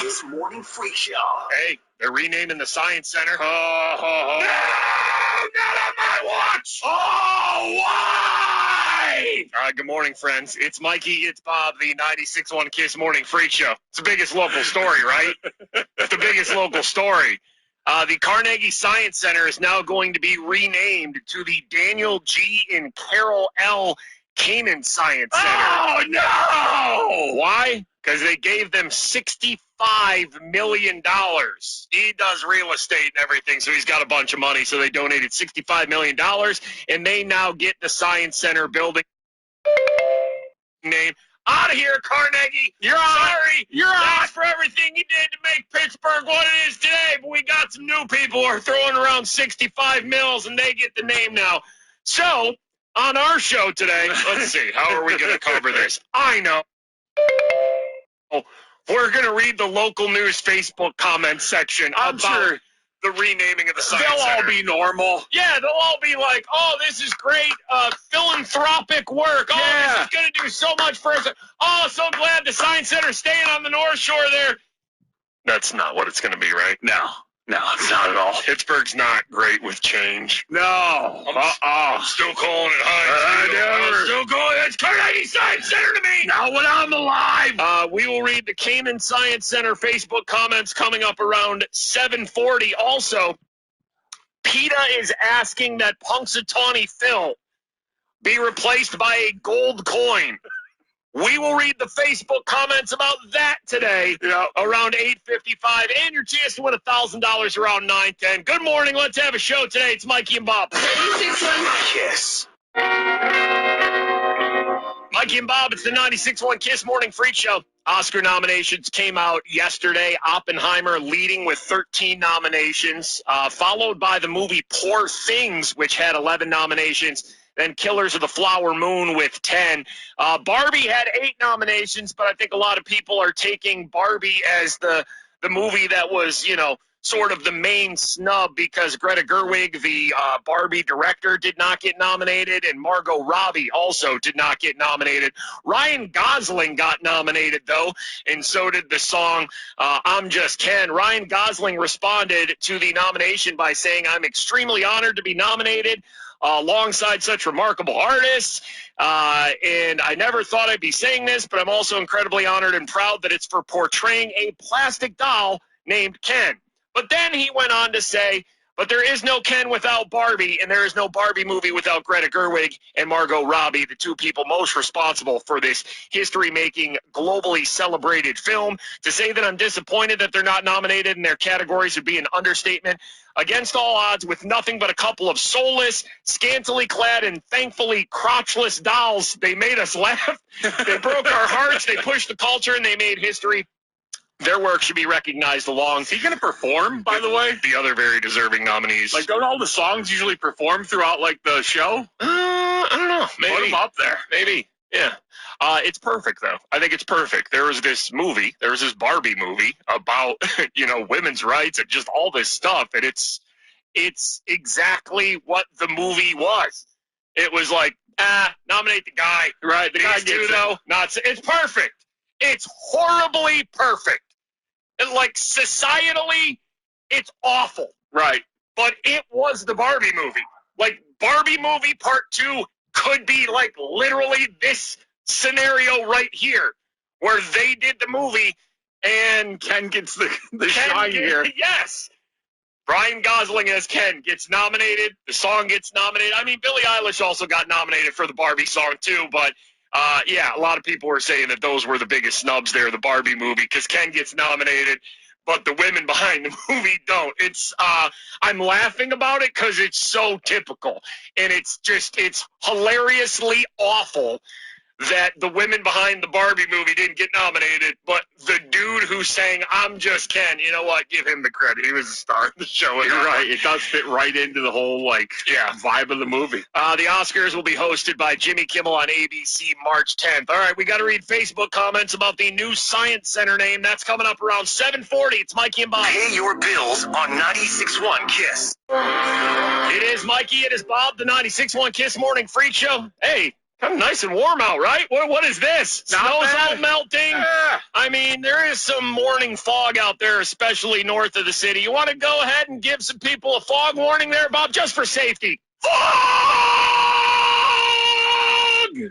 Kiss Morning Freak Show. Hey, they're renaming the Science Center. No, not on my watch. Oh, why? Good morning, friends. It's Mikey, it's Bob, the 96.1 Kiss Morning Freak Show. It's the biggest local story, right? It's the biggest local story. The Carnegie Science Center is now going to be renamed to the Daniel G. and Carol L. Kamen Science Center. Oh, no! Why? Because they gave them $65 million. He does real estate and everything, so he's got a bunch of money. So they donated $65 million, and they now get the Science Center building name. Out of here, Carnegie. You're on. Sorry. You're on. Thanks for everything you did to make Pittsburgh what it is today, but we got some new people who are throwing around 65 mils, and they get the name now. So, on our show today, let's see, how are we going to cover this? I know. We're going to read the local news Facebook comment section I'm about sure the renaming of the Science they'll Center. all be normal. Yeah, they'll all be like, oh, this is great philanthropic work. Oh, Yeah. this is going to do so much for us. Oh, so glad the Science Center's staying on the North Shore there. That's not what it's going to be, right? No, it's not at all. Pittsburgh's not great with change. No. I'm still calling it Heinz. I'm still calling it. It's Carnegie Science Center to me. Not when I'm alive. We will read the Kamen Science Center Facebook comments coming up around 7:40. Also, PETA is asking that Punxsutawney Phil be replaced by a gold coin. We will read the Facebook comments about that today around 8:55, and your chance to win $1,000 around 9:10. Good morning. Let's have a show today. It's Mikey and Bob. 96.1 Kiss. Mikey and Bob, it's the 96.1 Kiss Morning Freak Show. Oscar nominations came out yesterday. Oppenheimer leading with 13 nominations, followed by the movie Poor Things, which had 11 nominations. Then Killers of the Flower Moon with 10. Barbie had 8 nominations, but I think a lot of people are taking Barbie as the movie that was, sort of the main snub because Greta Gerwig, the Barbie director, did not get nominated, and Margot Robbie also did not get nominated. Ryan Gosling got nominated, though, and so did the song I'm Just Ken. Ryan Gosling responded to the nomination by saying, I'm extremely honored to be nominated alongside such remarkable artists, and I never thought I'd be saying this, but I'm also incredibly honored and proud that it's for portraying a plastic doll named Ken. But then he went on to say, but there is no Ken without Barbie, and there is no Barbie movie without Greta Gerwig and Margot Robbie, the two people most responsible for this history-making, globally celebrated film. To say that I'm disappointed that they're not nominated in their categories would be an understatement. Against all odds, with nothing but a couple of soulless, scantily clad, and thankfully crotchless dolls, they made us laugh. They broke our hearts, they pushed the culture, and they made history. Their work should be recognized along. Is he going to perform, by the way? The other very deserving nominees. Like, don't all the songs usually perform throughout, like, the show? I don't know. Maybe. Put them up there. Maybe. Yeah. It's perfect, though. I think it's perfect. There was this Barbie movie about, women's rights and just all this stuff. And it's exactly what the movie was. It was like, nominate the guy. Right. The guy gets though. It's perfect. It's horribly perfect. And like societally, it's awful. Right. But it was the Barbie movie. Like Barbie movie part 2 could be like literally this scenario right here where they did the movie and Ken gets the shine here. Yes. Ryan Gosling as Ken gets nominated. The song gets nominated. I mean, Billie Eilish also got nominated for the Barbie song too, but a lot of people were saying that those were the biggest snubs there, the Barbie movie, because Ken gets nominated, but the women behind the movie don't. It's I'm laughing about it because it's so typical, and it's hilariously awful that the women behind the Barbie movie didn't get nominated, but the dude who sang I'm Just Ken, you know what? Give him the credit. He was a star of the show. You're right. It does fit right into the whole, vibe of the movie. The Oscars will be hosted by Jimmy Kimmel on ABC March 10th. All right, we got to read Facebook comments about the new Science Center name. That's coming up around 7:40. It's Mikey and Bob. Pay your bills on 96.1 Kiss. It is Mikey. It is Bob, the 96.1 Kiss Morning Freak Show. Hey, Kind of nice and warm out, right? What is this? Snow's all melting. Yeah. I mean, there is some morning fog out there, especially north of the city. You want to go ahead and give some people a fog warning there, Bob, just for safety? Fog!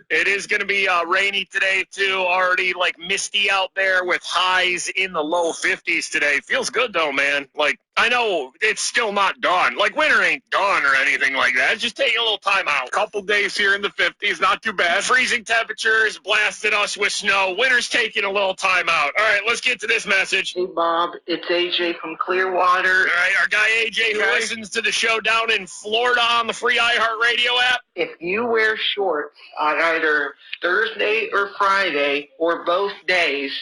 It is going to be rainy today, too. Already, misty out there with highs in the low 50s today. Feels good, though, man. I know it's still not done. Winter ain't done or anything like that. It's just taking a little time out. Couple days here in the 50s, not too bad. Freezing temperatures blasted us with snow. Winter's taking a little time out. All right, let's get to this message. Hey, Bob. It's AJ from Clearwater. All right, our guy AJ who listens to the show down in Florida on the free iHeartRadio app. If you wear shorts on either Thursday or Friday or both days,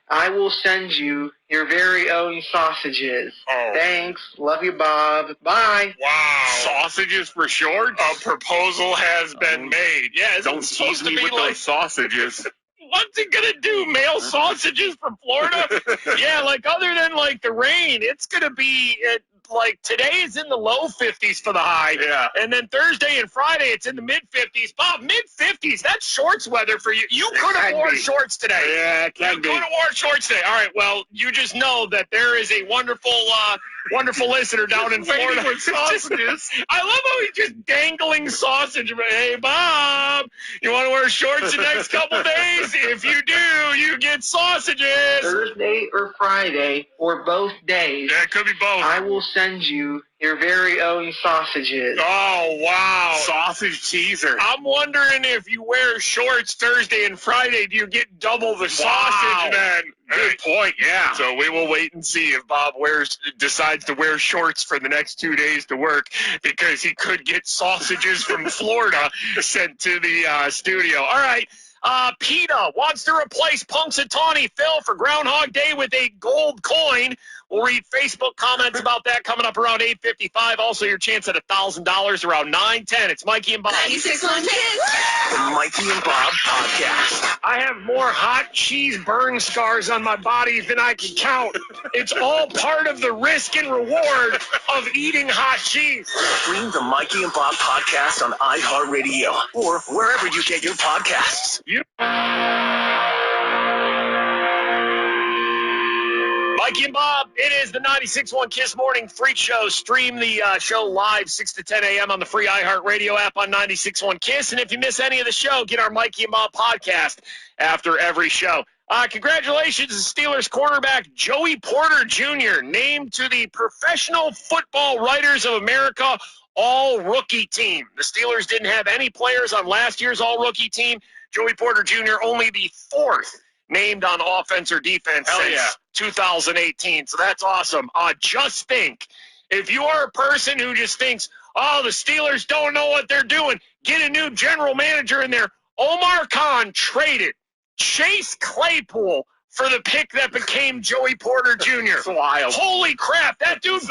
I will send you your very own sausages. Oh. Thanks. Love you, Bob. Bye. Wow. Sausages for short? A proposal has been made. Yeah, Don't tease me with those sausages. What's it going to do? Mail sausages from Florida? Yeah, other than, the rain, it's going to be, today is in the low 50s for the high. Yeah. And then Thursday and Friday, it's in the mid-50s. Bob, mid-50s, that's shorts weather for you. You could have worn shorts today. Yeah, it can be. You could have worn shorts today. All right, well, you just know that there is a wonderful listener down in Florida. With sausages. I love how he's just dangling sausage. Hey, Bob, you want to wear shorts the next couple days? If you do, you get sausages. Thursday or Friday or both days. Yeah, it could be both. I will send you your very own sausages. Oh, wow. Sausage teaser. I'm wondering if you wear shorts Thursday and Friday, do you get double the sausage then? Good point, yeah. So we will wait and see if Bob decides to wear shorts for the next 2 days to work, because he could get sausages from Florida sent to the studio. All right. PETA wants to replace Punxsutawney Phil for Groundhog Day with a gold coin. We'll read Facebook comments about that coming up around 8:55. Also, your chance at $1,000 around 9:10. It's Mikey and Bob. 96.1 Kids. The Mikey and Bob Podcast. I have more hot cheese burn scars on my body than I can count. It's all part of the risk and reward of eating hot cheese. Stream the Mikey and Bob Podcast on iHeartRadio or wherever you get your podcasts. Mikey and Bob, it is the 96.1 Kiss Morning Freak Show. Stream the show live 6 to 10 a.m. on the free iHeartRadio app on 96.1 Kiss. And if you miss any of the show, get our Mikey and Bob podcast after every show. Congratulations to Steelers cornerback Joey Porter Jr., named to the Professional Football Writers of America All-Rookie Team. The Steelers didn't have any players on last year's All-Rookie Team. Joey Porter Jr., only the fourth named on offense or defense since 2018. So that's awesome. Just think, if you are a person who just thinks, oh, the Steelers don't know what they're doing, get a new general manager in there. Omar Khan traded Chase Claypool for the pick that became Joey Porter Jr. It's wild. Holy crap. That dude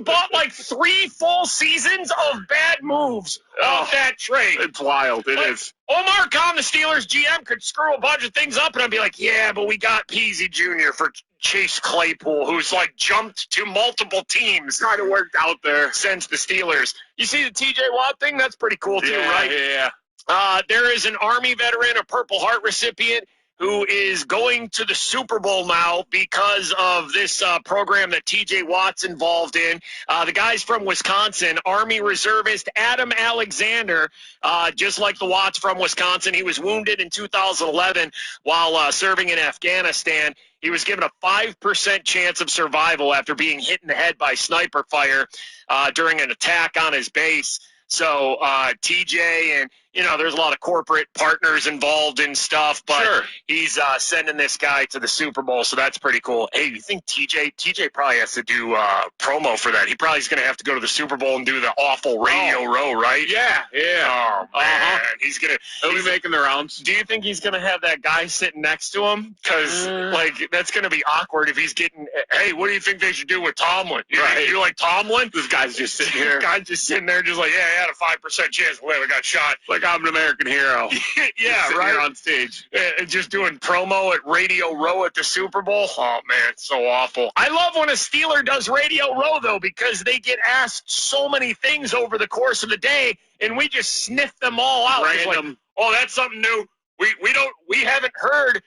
bought 3 full seasons of bad moves off that trade. It's wild. It is. Omar Khan, the Steelers GM, could screw a bunch of things up, and I'd be like, yeah, but we got Peasy Jr. for Chase Claypool, who's jumped to multiple teams. Kind of worked out there. Since the Steelers. You see the TJ Watt thing? That's pretty cool too, right? Yeah. There is an Army veteran, a Purple Heart recipient, who is going to the Super Bowl now because of this program that TJ Watt's involved in. The guy's from Wisconsin, Army reservist Adam Alexander, just like the Watts from Wisconsin. He was wounded in 2011 while serving in Afghanistan. He was given a 5% chance of survival after being hit in the head by sniper fire during an attack on his base. So TJ and, there's a lot of corporate partners involved in stuff, but he's sending this guy to the Super Bowl, so that's pretty cool. Hey, you think TJ probably has to do promo for that? He probably is going to have to go to the Super Bowl and do the awful Radio Row, right? Yeah. Oh, man. He'll be making the rounds. Do you think he's going to have that guy sitting next to him? Because, that's going to be awkward if he's getting, hey, what do you think they should do with Tomlin? You like Tomlin? This guy's just sitting here. This guy's just sitting there just I had a 5% chance. I got shot. I'm an American hero. Yeah, right. Here on stage. Just doing promo at Radio Row at the Super Bowl. Oh, man, it's so awful. I love when a Steeler does Radio Row, though, because they get asked so many things over the course of the day, and we just sniff them all out. Random. Oh, that's something new. We haven't heard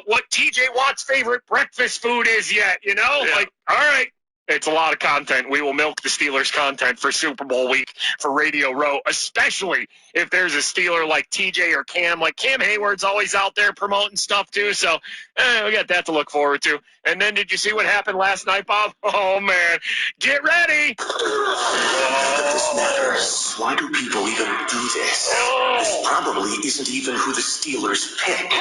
what TJ Watt's favorite breakfast food is yet, you know? Yeah. Like, all right. It's a lot of content. We will milk the Steelers content for Super Bowl week for Radio Row, especially if there's a Steeler like TJ or Cam. Like Cam Hayward's always out there promoting stuff too, so we got that to look forward to. And then did you see what happened last night, Bob? Oh, man. Get ready. This matters. Why do people even do this? This probably isn't even who the Steelers pick.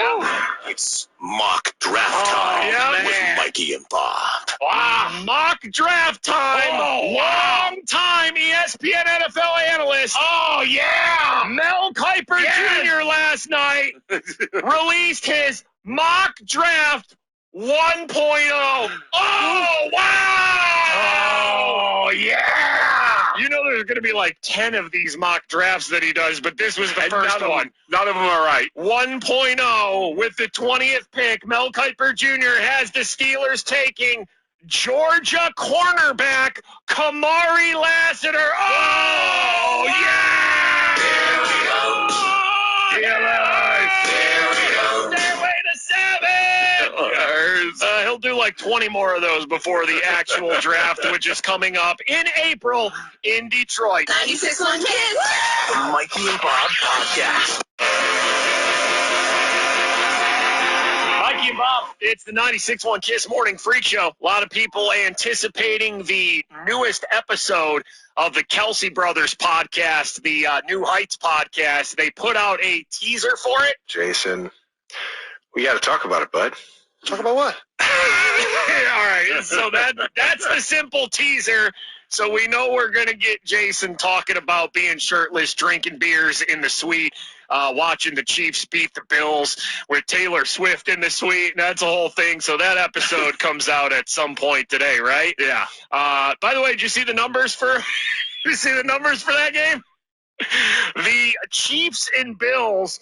It's mock draft time with Mikey and Bob. Wow, mock draft time. Long-time ESPN NFL analyst. Oh, yeah. Mel Kiper Jr. last night released his mock draft 1.0. Oh, wow. Oh, yeah. You know there's going to be like 10 of these mock drafts that he does, but this was the first one. None of them are right. 1.0 with the 20th pick. Mel Kiper Jr. has the Steelers taking Georgia cornerback Kamari Lassiter. Oh, yeah! There we go. Stairway to 7! He'll do like 20 more of those before the actual draft, which is coming up in April in Detroit. 96.1 Kiss. Mikey and Bob podcast. Mikey and Bob, it's the 96.1 Kiss Morning Freak Show. A lot of people anticipating the newest episode of the Kelsey Brothers podcast, the New Heights podcast. They put out a teaser for it. Jason, we got to talk about it, bud. Talk about what? All right, so that's the simple teaser. So we know we're going to get Jason talking about being shirtless, drinking beers in the suite, watching the Chiefs beat the Bills with Taylor Swift in the suite, and that's a whole thing. So that episode comes out at some point today, right? Yeah. By the way, did you see the numbers for that game? The Chiefs and Bills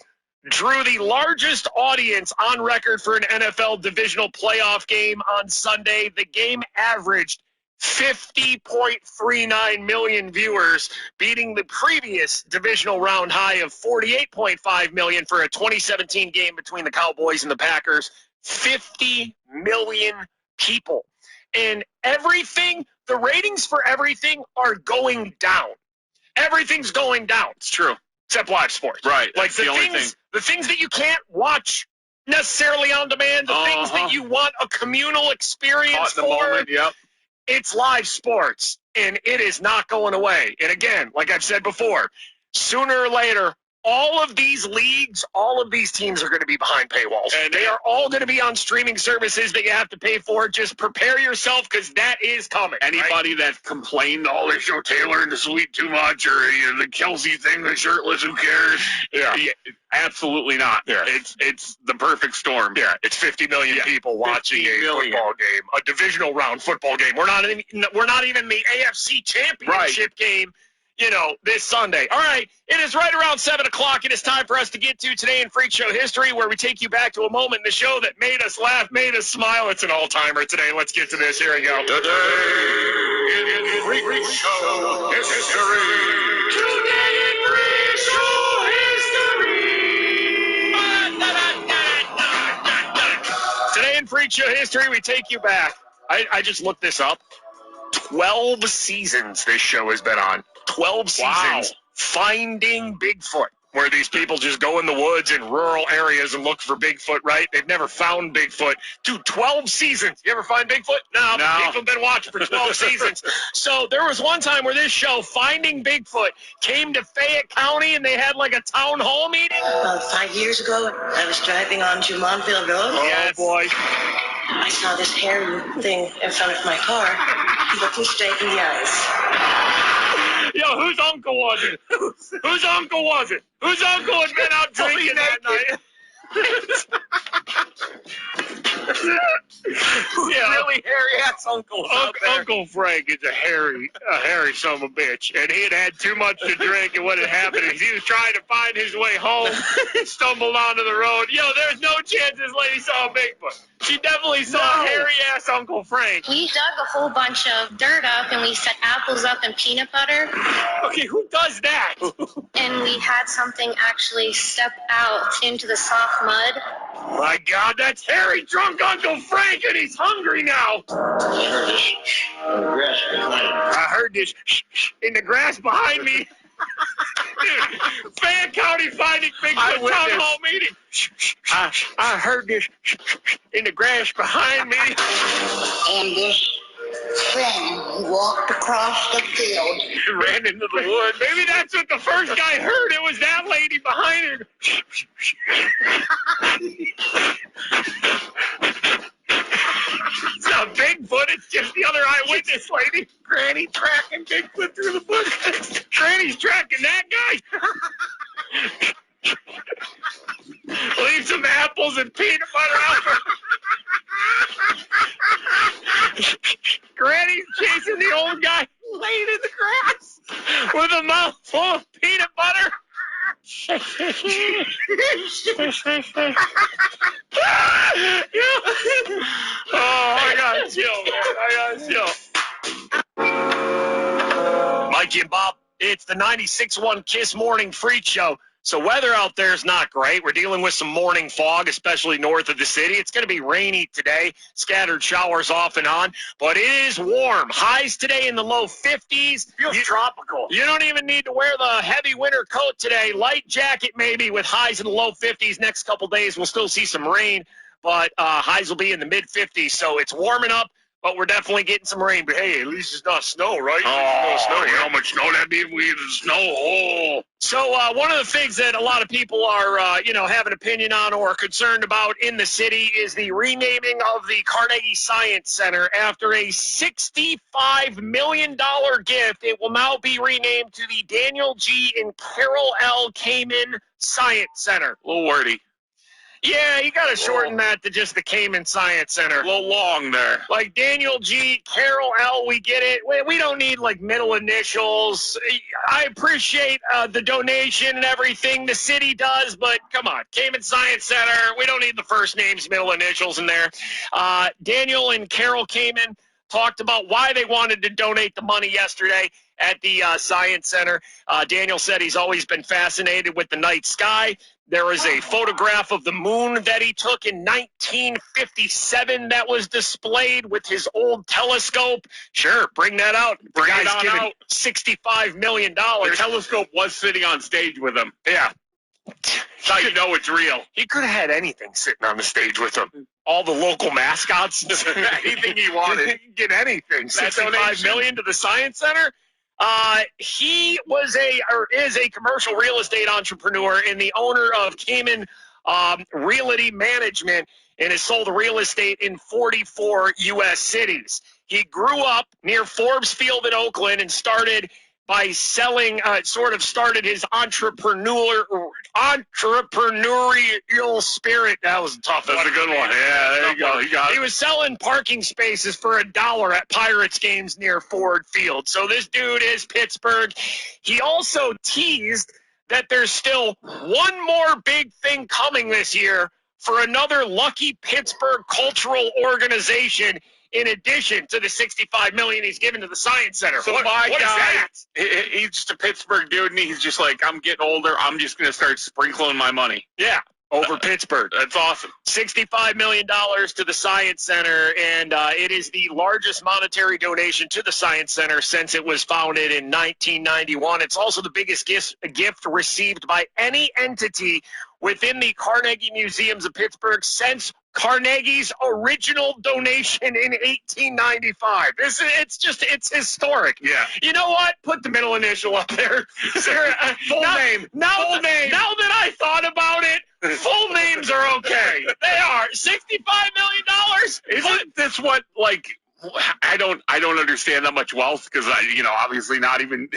drew the largest audience on record for an NFL divisional playoff game on Sunday. The game averaged 50.39 million viewers, beating the previous divisional round high of 48.5 million for a 2017 game between the Cowboys and the Packers. 50 million people. And the ratings for everything are going down. Everything's going down. It's true. Except live sports. Right. Like the only thing. The things that you can't watch necessarily on demand, the things that you want a communal experience Caught in the for. moment, yep. It's live sports, and it is not going away. And again, like I've said before, sooner or later, all of these leagues, all of these teams are going to be behind paywalls. And they are all going to be on streaming services that you have to pay for. Just prepare yourself because that is coming. Anybody that complained, oh, they show Taylor in the suite too much, or the Kelsey thing, the shirtless, who cares? Yeah, absolutely not. Yeah. It's the perfect storm. Yeah, it's 50 million people watching a football game, a divisional round football game. We're not even the AFC Championship game, this Sunday. All right, it is right around 7 o'clock. It is time for us to get to Today in Freak Show history, where we take you back to a moment in the show that made us laugh, made us smile. It's an all-timer today. Let's get to this. Here we go. Today in Freak Show history. Today in Freak Show history. Today in Freak Show history, we take you back. I just looked this up. 12 seasons this show has been on. 12 seasons. Finding Bigfoot, where these people just go in the woods in rural areas and look for Bigfoot, right? They've never found Bigfoot. Dude, 12 seasons. You ever find Bigfoot? No. People have been watching for 12 seasons. So there was one time where this show, Finding Bigfoot, came to Fayette County, and they had like a town hall meeting. About 5 years ago, I was driving onto Montville Road. Oh, boy. I saw this hairy thing in front of my car. He looked me straight in the eyes. Yo, whose uncle was it? Whose uncle was it? Whose uncle had been out drinking that night? Yeah, really hairy-ass uncles out there. Uncle Frank is a hairy son of a bitch. And he had too much to drink, and what had happened is he was trying to find his way home, stumbled onto the road. There's no chance this lady saw a Bigfoot. She definitely saw a hairy-ass Uncle Frank. We dug a whole bunch of dirt up, and we set apples up in peanut butter. Okay, who does that? And we had something actually step out into the soft mud. My God, that's hairy, drunk Uncle Frank, and he's hungry now. I heard this in the grass behind me. Dude, Fayette County Finding Bigfoot Town Hall meeting. I heard this in the grass behind me. And this friend walked across the field. Ran into the woods. Maybe that's what the first guy heard. It was that lady behind her. It's not Bigfoot. It's just the other eyewitness lady. Granny tracking Bigfoot through the bush. Granny's tracking that guy. Leave some apples and peanut butter out for... Granny's chasing the old guy laying in the grass with a mouth full of peanut butter. I got chill, man. I got chill. Mikey and Bob, it's the 96.1 Kiss Morning Freak Show. So weather out there is not great. We're dealing with some morning fog, especially north of the city. It's going to be rainy today, scattered showers off and on, but it is warm. Highs today in the low 50s. Feels tropical. You don't even need to wear the heavy winter coat today. Light jacket maybe with highs in the low 50s. Next couple days we'll still see some rain, but highs will be in the mid-50s. So it's warming up, but we're definitely getting some rain. But hey, at least it's not snow, right? You know how much snow that'd be if we had a snow hole. So one of the things that a lot of people are, have an opinion on or are concerned about in the city is the renaming of the Carnegie Science Center. After a $65 million gift, it will now be renamed to the Daniel G. and Carol L. Kamen Science Center. A little wordy. Yeah, you got to shorten that to just the Kamen Science Center. A little long there. Like Daniel G, Carol L, we get it. We don't need like middle initials. I appreciate the donation and everything the city does, but come on, Kamen Science Center, we don't need the first names, middle initials in there. Daniel and Carol Kamen talked about why they wanted to donate the money yesterday at the Science Center. Daniel said he's always been fascinated with the night sky. There is a photograph of the moon that he took in 1957 that was displayed with his old telescope. Sure, bring that out. Bring it on out. $65 million. The telescope was sitting on stage with him. Yeah. That's how you know it's real. He could have had anything sitting on the stage with him. All the local mascots. Anything he wanted. He could get anything. $65 million to the Science Center. He is a commercial real estate entrepreneur and the owner of Kamen Realty Management and has sold real estate in 44 U.S. cities. He grew up near Forbes Field in Oakland and started by selling, started his entrepreneurial spirit. That was a tough one. That's a good one. Yeah, there you go. He was selling parking spaces for $1 at Pirates games near Ford Field. So this dude is Pittsburgh. He also teased that there's still one more big thing coming this year for another lucky Pittsburgh cultural organization in addition to the $65 million he's given to the Science Center. So what is that? He's just a Pittsburgh dude, and he's just like, I'm getting older. I'm just going to start sprinkling my money. Yeah, over Pittsburgh. That's awesome. $65 million to the Science Center, and it is the largest monetary donation to the Science Center since it was founded in 1991. It's also the biggest gift received by any entity within the Carnegie Museums of Pittsburgh since Carnegie's original donation in 1895. It's historic. Yeah. You know what? Put the middle initial up there. Full name. Now that I thought about it, full names are okay. They are. $65 million. Isn't this what, like, I don't understand that much wealth because obviously not even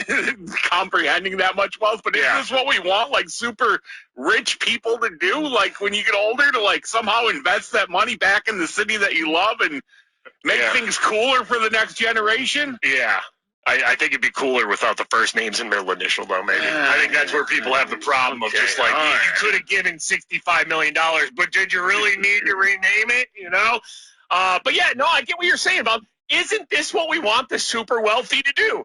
comprehending that much wealth. But is this what we want, like super rich people to do? Like when you get older, to like somehow invest that money back in the city that you love and Make things cooler for the next generation? Yeah. I think it'd be cooler without the first names and middle initial, though, maybe. I think that's where people have the problem of just like, you could have given $65 million, but did you really need to rename it, you know? But, yeah, no, I get what you're saying about, isn't this what we want the super wealthy to do?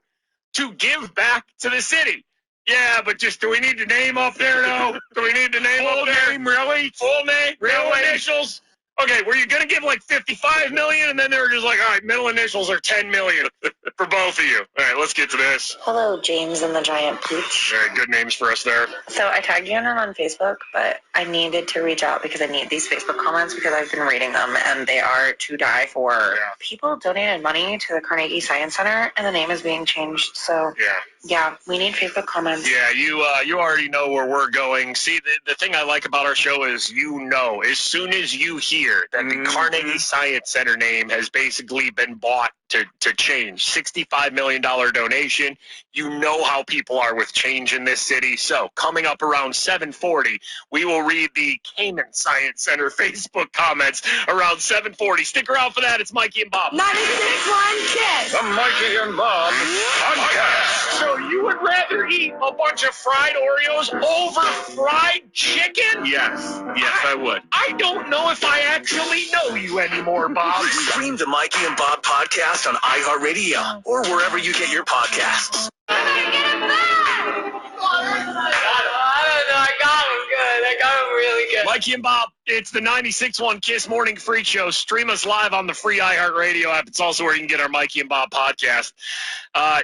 To give back to the city. Yeah, but just do we need the name up there, though? Do we need the name up there? Full name, really? Full name? Real initials? Okay, were you going to give like $55 million, and then they were just like, all right, middle initials are $10 million for both of you. All right, let's get to this. Hello, James and the Giant Pooch. All right, good names for us there. So I tagged you in on Facebook, but I needed to reach out because I need these Facebook comments because I've been reading them, and they are to die for. Yeah. People donated money to the Carnegie Science Center, and the name is being changed. So yeah, we need Facebook comments. Yeah, you already know where we're going. See, the thing I like about our show is, as soon as you hear that the Carnegie Science Center name has basically been bought to change, $65 million donation, you know how people are with change in this city. So coming up around 7:40, we will read the Cayman Science Center Facebook comments around 7:40. Stick around for that. It's Mikey and Bob. 96.1 Kiss. The Mikey and Bob podcast. So you would rather eat a bunch of fried Oreos over fried chicken? Yes, I would. I don't know if I actually know you anymore, Bob. Stream the Mikey and Bob podcast on iHeartRadio or wherever you get your podcasts. I got him really good. Mikey and Bob, it's the 96.1 Kiss Morning Freak Show. Stream us live on the free iHeartRadio app. It's also where you can get our Mikey and Bob podcast.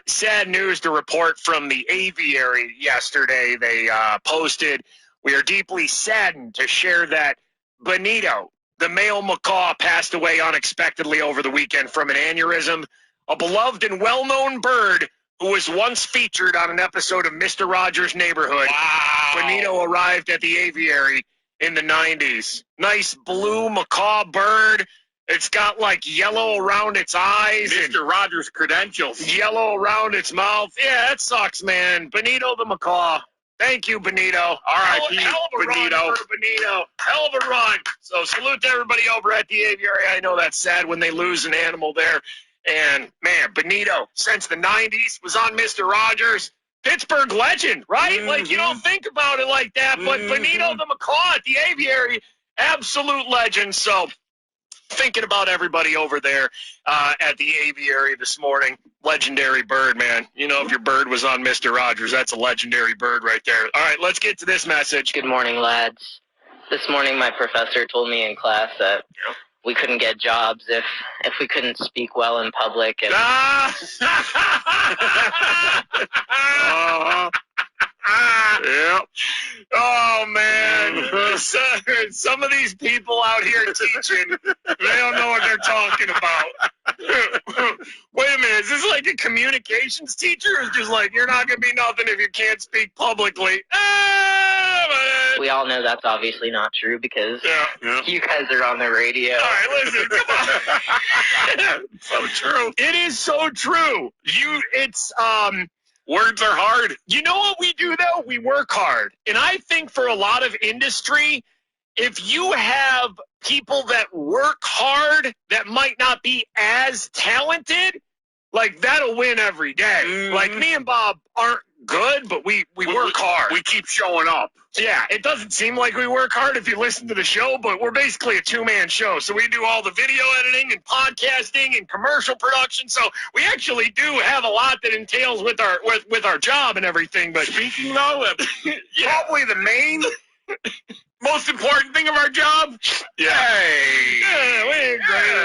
Sad news to report from the aviary yesterday. They posted, "We are deeply saddened to share that Benito, the male macaw, passed away unexpectedly over the weekend from an aneurysm. A beloved and well-known bird who was once featured on an episode of Mr. Rogers' Neighborhood." Wow. Benito arrived at the aviary in the 90s. Nice blue macaw bird. It's got like yellow around its eyes. Mr. Rogers' credentials. Yellow around its mouth. Yeah, that sucks, man. Benito the macaw. Thank you, Benito. R.I.P. Hell of a Benito. run for Benito. Hell of a run. So salute to everybody over at the aviary. I know that's sad when they lose an animal there. And, man, Benito, since the 90s, was on Mr. Rogers. Pittsburgh legend, right? Like, you don't think about it like that, but Benito the macaw at the aviary, absolute legend. So thinking about everybody over there at the aviary this morning. Legendary bird, man. You know, if your bird was on Mr. Rogers, that's a legendary bird right there. All right, let's get to this message. Good morning, lads. This morning my professor told me in class that we couldn't get jobs if we couldn't speak well in public. And Yep. Oh, man. Some of these people out here teaching, they don't know what they're talking about. Wait a minute. Is this like a communications teacher? It's just like, you're not going to be nothing if you can't speak publicly. we all know that's obviously not true because you guys are on the radio. All right, listen, come on. So true. It is so true. Words are hard. You know what we do, though? We work hard. And I think for a lot of industry, if you have people that work hard that might not be as talented, like, that'll win every day. Mm-hmm. Like, me and Bob aren't good, but we work hard. We keep showing up. Yeah, it doesn't seem like we work hard if you listen to the show, but we're basically a two-man show. So we do all the video editing and podcasting and commercial production. So we actually do have a lot that entails with our job and everything. But speaking though, probably the main most important thing of our job. We're great.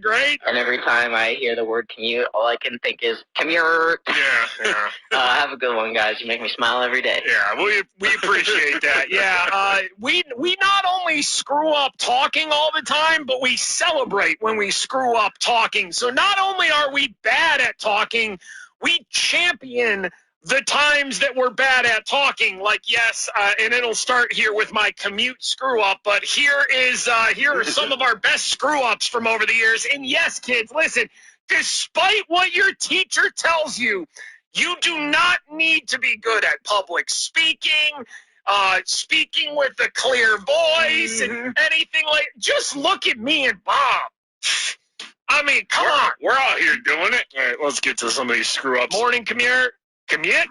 Great. And every time I hear the word commute, all I can think is commute. Yeah. Have a good one, guys. You make me smile every day. Yeah, we appreciate that. Yeah, we not only screw up talking all the time, but we celebrate when we screw up talking. So not only are we bad at talking, we champion the times that we're bad at talking. Like, yes, and it'll start here with my commute screw up, but here are some of our best screw ups from over the years. And yes, kids, listen, despite what your teacher tells you, you do not need to be good at public speaking, speaking with a clear voice, and anything like. Just look at me and Bob. I mean, come on. We're out here doing it. All right, let's get to some of these screw-ups. Morning, commute. Commute?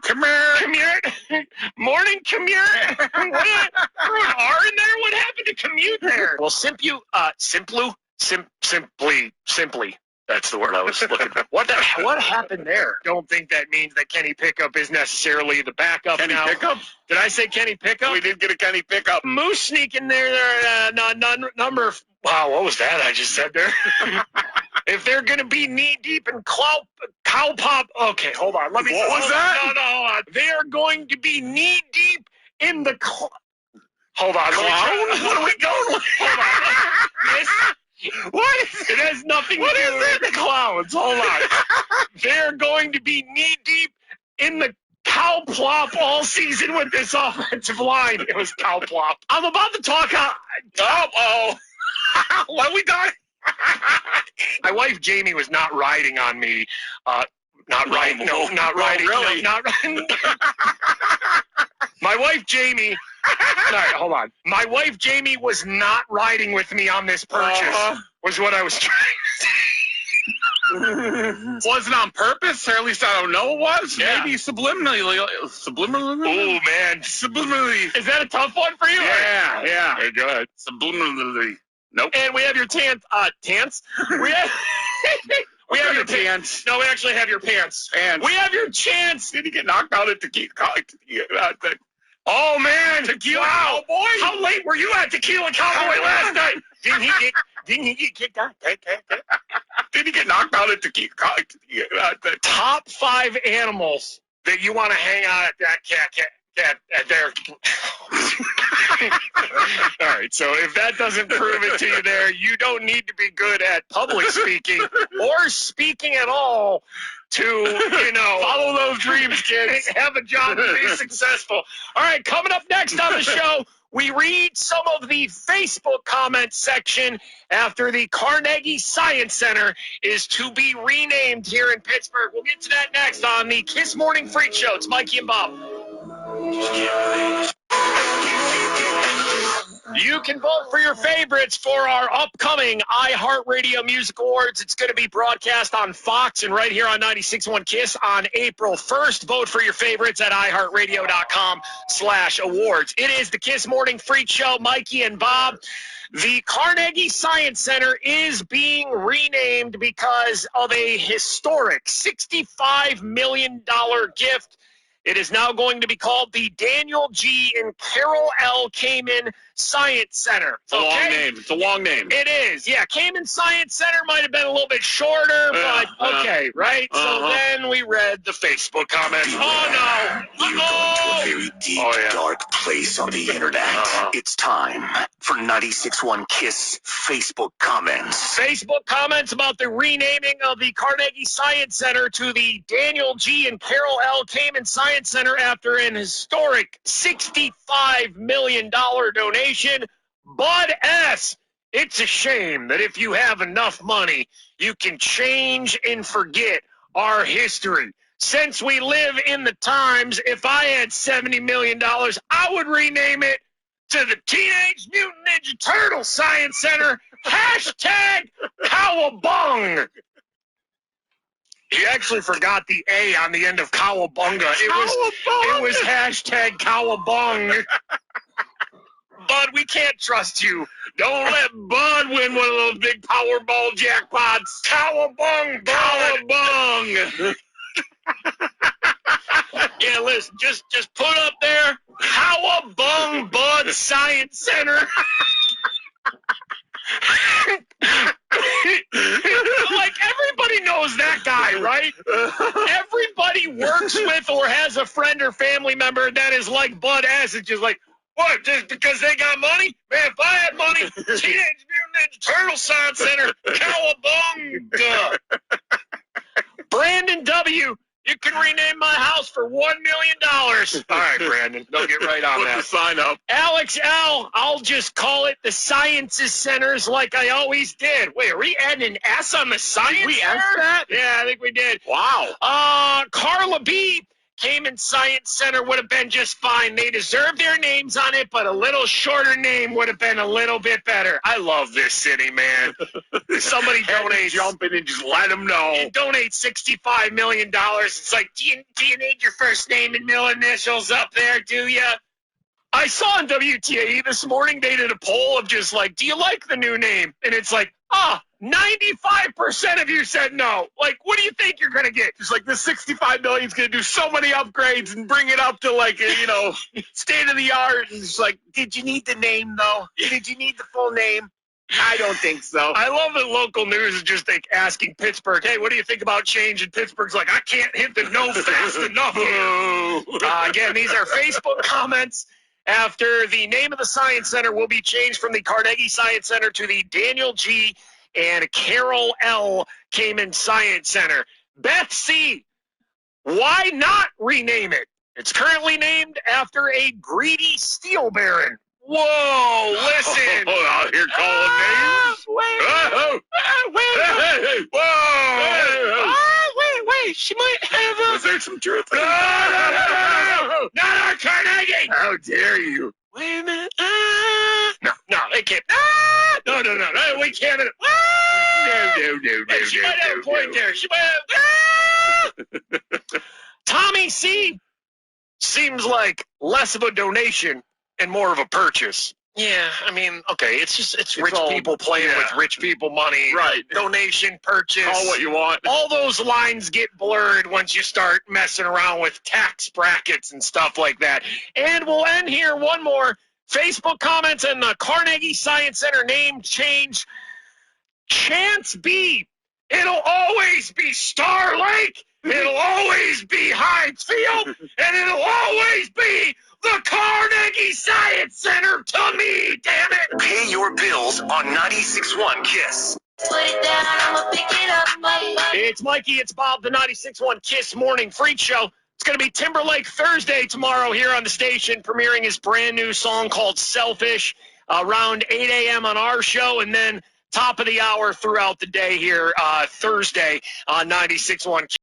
Morning, commute. What? Threw an R in there? What happened to commute there? Well, simply. That's the word I was looking for. What happened there? Don't think that means that Kenny Pickup is necessarily the backup Kenny now. Pickup? Did I say Kenny Pickup? We did get a Kenny Pickup. Moose sneaking there. Number. Wow, what was that I just said there? If they're going to be knee-deep in cow pop. Okay, hold on. What was that? No, hold on. They are going to be knee-deep in the Hold on. Clown? What are we going with? Hold on. What? It has nothing to do with the clowns. Hold on. They're going to be knee-deep in the cow plop all season with this offensive line. It was cow plop. I'm about to talk. What are we doing? My wife Jamie was not riding on me. Not riding. Really? Not riding. My wife Jamie. All right, hold on. My wife Jamie was not riding with me on this purchase. Was what I was trying to say. Wasn't on purpose, or at least I don't know it was. Yeah. Maybe subliminally. Oh man, Subliminally. Is that a tough one for you? Yeah. Very good. Subliminally. Nope. And we have your tants. We have your pants. No, we actually have your pants. And we have your chance. Did he get knocked out at Tequila? Oh man, Tequila Cowboy! How late were you at Tequila Cowboy last night? Didn't he get kicked out? Did he get knocked out at Tequila? Top 5 animals that you want to hang out at that cat at their. All right, so if that doesn't prove it to you there, you don't need to be good at public speaking or speaking at all to, follow those dreams, kids. Have a job and be successful. All right, coming up next on the show, we read some of the Facebook comment section after the Carnegie Science Center is to be renamed here in Pittsburgh. We'll get to that next on the Kiss Morning Freak Show. It's Mikey and Bob. You can vote for your favorites for our upcoming iHeartRadio Music Awards. It's going to be broadcast on Fox and right here on 96.1 KISS on April 1st. Vote for your favorites at iHeartRadio.com/awards. It is the KISS Morning Freak Show, Mikey and Bob. The Carnegie Science Center is being renamed because of a historic $65 million gift. It is now going to be called the Daniel G. and Carol L. Kamen Science Center. It's a long name. It's a long name. It is. Yeah, Kamen Science Center might have been a little bit shorter, but okay, right? So then we read the Facebook comments. You've gone to a very deep, dark place on the internet. It's time for 96.1 KISS Facebook comments. Facebook comments about the renaming of the Carnegie Science Center to the Daniel G. and Carol L. Kamen Science Center after an historic $65 million donation. Bud S. It's a shame that if you have enough money, you can change and forget our history. Since we live in the times, if I had $70 million, I would rename it to the Teenage Mutant Ninja Turtle Science Center. Hashtag Cowabung. He actually forgot the A on the end of Cowabunga. It was hashtag Cowabung. Bud, we can't trust you. Don't let Bud win one of those big Powerball jackpots. Cowabung, Cowabung. Yeah, listen, just put up there, Cowabung Bud Science Center. Like, everybody knows that guy, right? Everybody works with or has a friend or family member that is like Bud S. It's just like, what, just because they got money? Man, if I had money, Teenage Mutant Ninja Turtle Science Center, Cowabunga. Brandon W., you can rename my house for $1 million. All right, Brandon, don't get right on that. Put the sign up. Alex L., I'll just call it the Sciences Centers like I always did. Wait, are we adding an S on the Science Center? Did we ask that? Yeah, I think we did. Wow. Carla B., Cayman Science Center would have been just fine. They deserve their names on it, but a little shorter name would have been a little bit better. I love this city, man. Somebody donates. Jump in and just let them know. Donate $65 million. It's like, do you need your first name and middle initials up there, do you? I saw on WTAE this morning, they did a poll of just like, do you like the new name? And it's like, 95% of you said no. Like, what do you think you're going to get? Just like this $65 million is going to do so many upgrades and bring it up to like, state of the art. And it's like, did you need the name though? Did you need the full name? I don't think so. I love that local news is just like asking Pittsburgh, hey, what do you think about change? And Pittsburgh's like, I can't hit the no fast enough here. Again, these are Facebook comments after the name of the Science Center will be changed from the Carnegie Science Center to the Daniel G. and Carol L. Cayman Science Center. Beth C., why not rename it? It's currently named after a greedy steel baron. Whoa, listen. Out here calling names. Wait. She might have Was there some truth in No, not our Carnegie. How dare you? Wait a minute. No, they can't. No, we can't. No. She might have a point there. She might have. Tommy C. seems like less of a donation and more of a purchase. Yeah, I mean, okay, it's rich people playing with rich people money. Right. Donation, purchase. Call what you want. All those lines get blurred once you start messing around with tax brackets and stuff like that. And we'll end here. One more. Facebook comments and the Carnegie Science Center name change. Chance B. It'll always be Star Lake. It'll always be Heinz Field. And it'll always be the Carnegie Science Center to me, damn it. Pay your bills on 96.1 KISS. Put it down, I'ma pick it up, It's Mikey, it's Bob, the 96.1 KISS Morning Freak Show. It's going to be Timberlake Thursday tomorrow here on the station, premiering his brand new song called Selfish around 8 a.m. on our show, and then top of the hour throughout the day here Thursday on 96.1 KISS.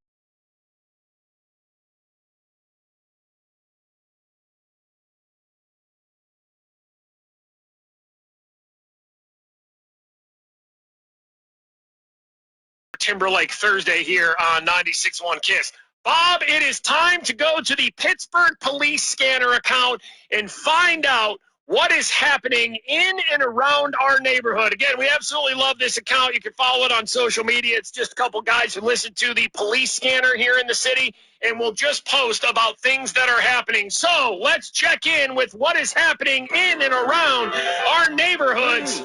Timberlake Thursday here on 96.1 KISS. Bob, it is time to go to the Pittsburgh Police Scanner account and find out what is happening in and around our neighborhood. Again, we absolutely love this account. You can follow it on social media. It's just a couple guys who listen to the police scanner here in the city, and we'll just post about things that are happening. So let's check in with what is happening in and around our neighborhoods.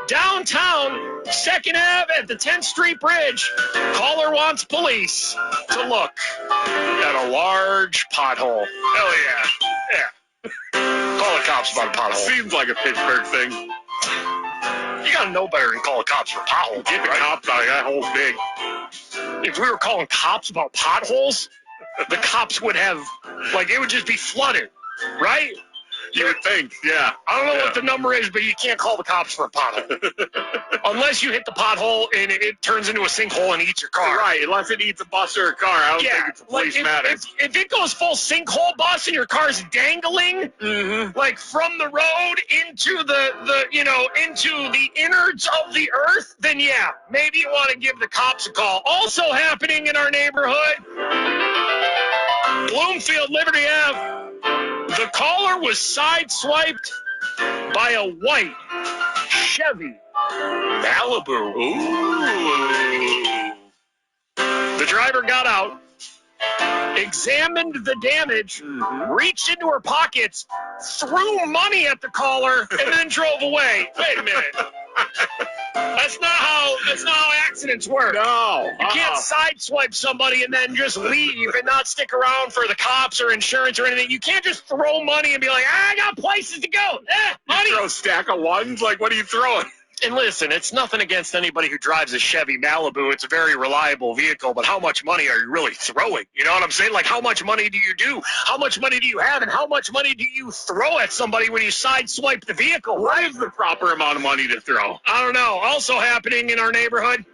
Downtown, 2nd Ave at the 10th Street Bridge. Caller wants police to look at a large pothole. Hell yeah. Call the cops about a pothole. Seems like a Pittsburgh thing. You gotta know better than call the cops for potholes. Get the cops out of that whole thing. If we were calling cops about potholes, the cops would have, it would just be flooded, right? You would think, yeah. I don't know what the number is, but you can't call the cops for a pothole. Unless you hit the pothole and it turns into a sinkhole and eats your car. Right, unless it eats a bus or a car. I don't think it's a police matter. If it goes full sinkhole bus and your car's dangling, from the road into into the innards of the earth, then yeah, maybe you want to give the cops a call. Also happening in our neighborhood, Bloomfield, Liberty Ave. The caller was sideswiped by a white Chevy Malibu. Ooh. The driver got out, examined the damage, reached into her pockets, threw money at the caller, and then drove away. Wait a minute. That's not how accidents work. No. You can't sideswipe somebody and then just leave and not stick around for the cops or insurance or anything. You can't just throw money and be like, I got places to go. Money. You throw a stack of ones? Like, what are you throwing? And listen, it's nothing against anybody who drives a Chevy Malibu. It's a very reliable vehicle, but how much money are you really throwing? You know what I'm saying? Like, how much money do you do? How much money do you have? And how much money do you throw at somebody when you sideswipe the vehicle? What is the proper amount of money to throw? I don't know. Also happening in our neighborhood,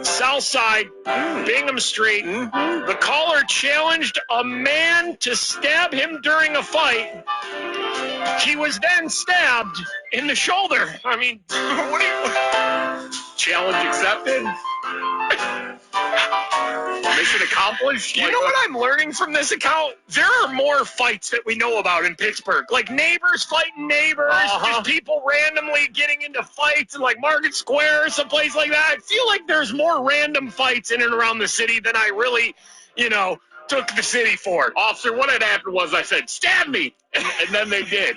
South Side, Bingham Street. The caller challenged a man to stab him during a fight. He was then stabbed in the shoulder. I mean, what do you... Challenge accepted. Mission accomplished. You know what I'm learning from this account? There are more fights that we know about in Pittsburgh. Like neighbors fighting neighbors, just people randomly getting into fights in like Market Square or someplace like that. I feel like there's more random fights in and around the city than I really, took the city for. Officer, what had happened was I said, stab me. And then they did.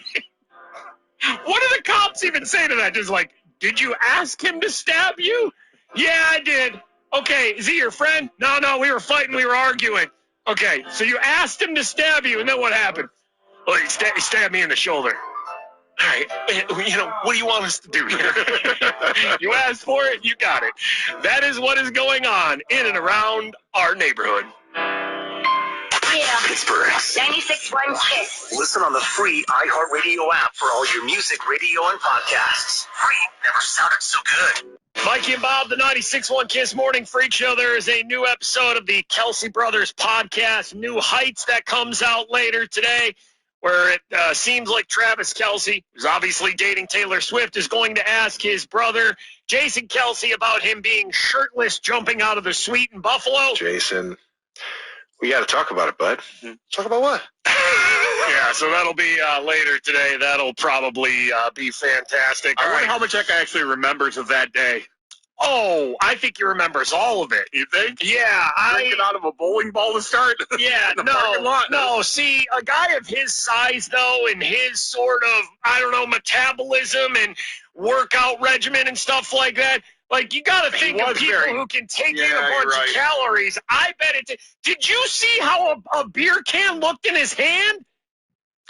What do the cops even say to that? Just like, did you ask him to stab you? Yeah, I did. Okay, is he your friend? No, we were fighting, we were arguing. Okay, so you asked him to stab you, and then what happened? Well, he stabbed me in the shoulder. All right, what do you want us to do here? You asked for it, you got it. That is what is going on in and around our neighborhood. Yeah. Pittsburgh's 96.1 Kiss. Listen on the free iHeartRadio app for all your music, radio, and podcasts. Free never sounded so good. Mikey and Bob, the 96.1 Kiss Morning Freak Show. There is a new episode of the Kelsey Brothers podcast, New Heights, that comes out later today, where it seems like Travis Kelce, who's obviously dating Taylor Swift, is going to ask his brother, Jason Kelce, about him being shirtless jumping out of the suite in Buffalo. Jason, we got to talk about it, bud. Talk about what? Yeah, so that'll be later today. That'll probably be fantastic. I wonder how much that guy actually remembers of that day. Oh, I think he remembers all of it. You think? Yeah. Drinking out of a bowling ball to start? Yeah, no. See, a guy of his size, though, and his sort of, metabolism and workout regimen and stuff like that, like, you got to think of people who can take in a bunch of calories. I bet it. Did you see how a beer can looked in his hand?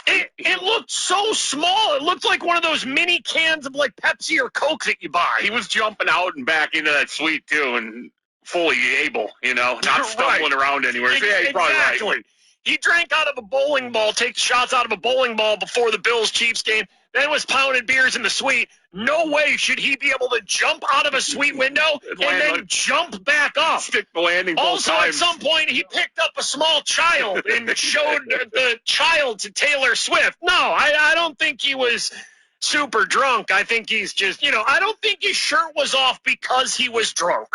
It looked so small. It looked like one of those mini cans of, like, Pepsi or Coke that you buy. He was jumping out and back into that suite, too, and fully able, not stumbling around anywhere. So, yeah, he's probably right. He drank out of a bowling ball, take shots out of a bowling ball before the Bills-Chiefs game, then was pounding beers in the suite. No way should he be able to jump out of a suite window and then jump back up. Stick the landing both also, times. at some point, he picked up a small child and showed the child to Taylor Swift. No, I don't think he was super drunk. I think he's just, I don't think his shirt was off because he was drunk.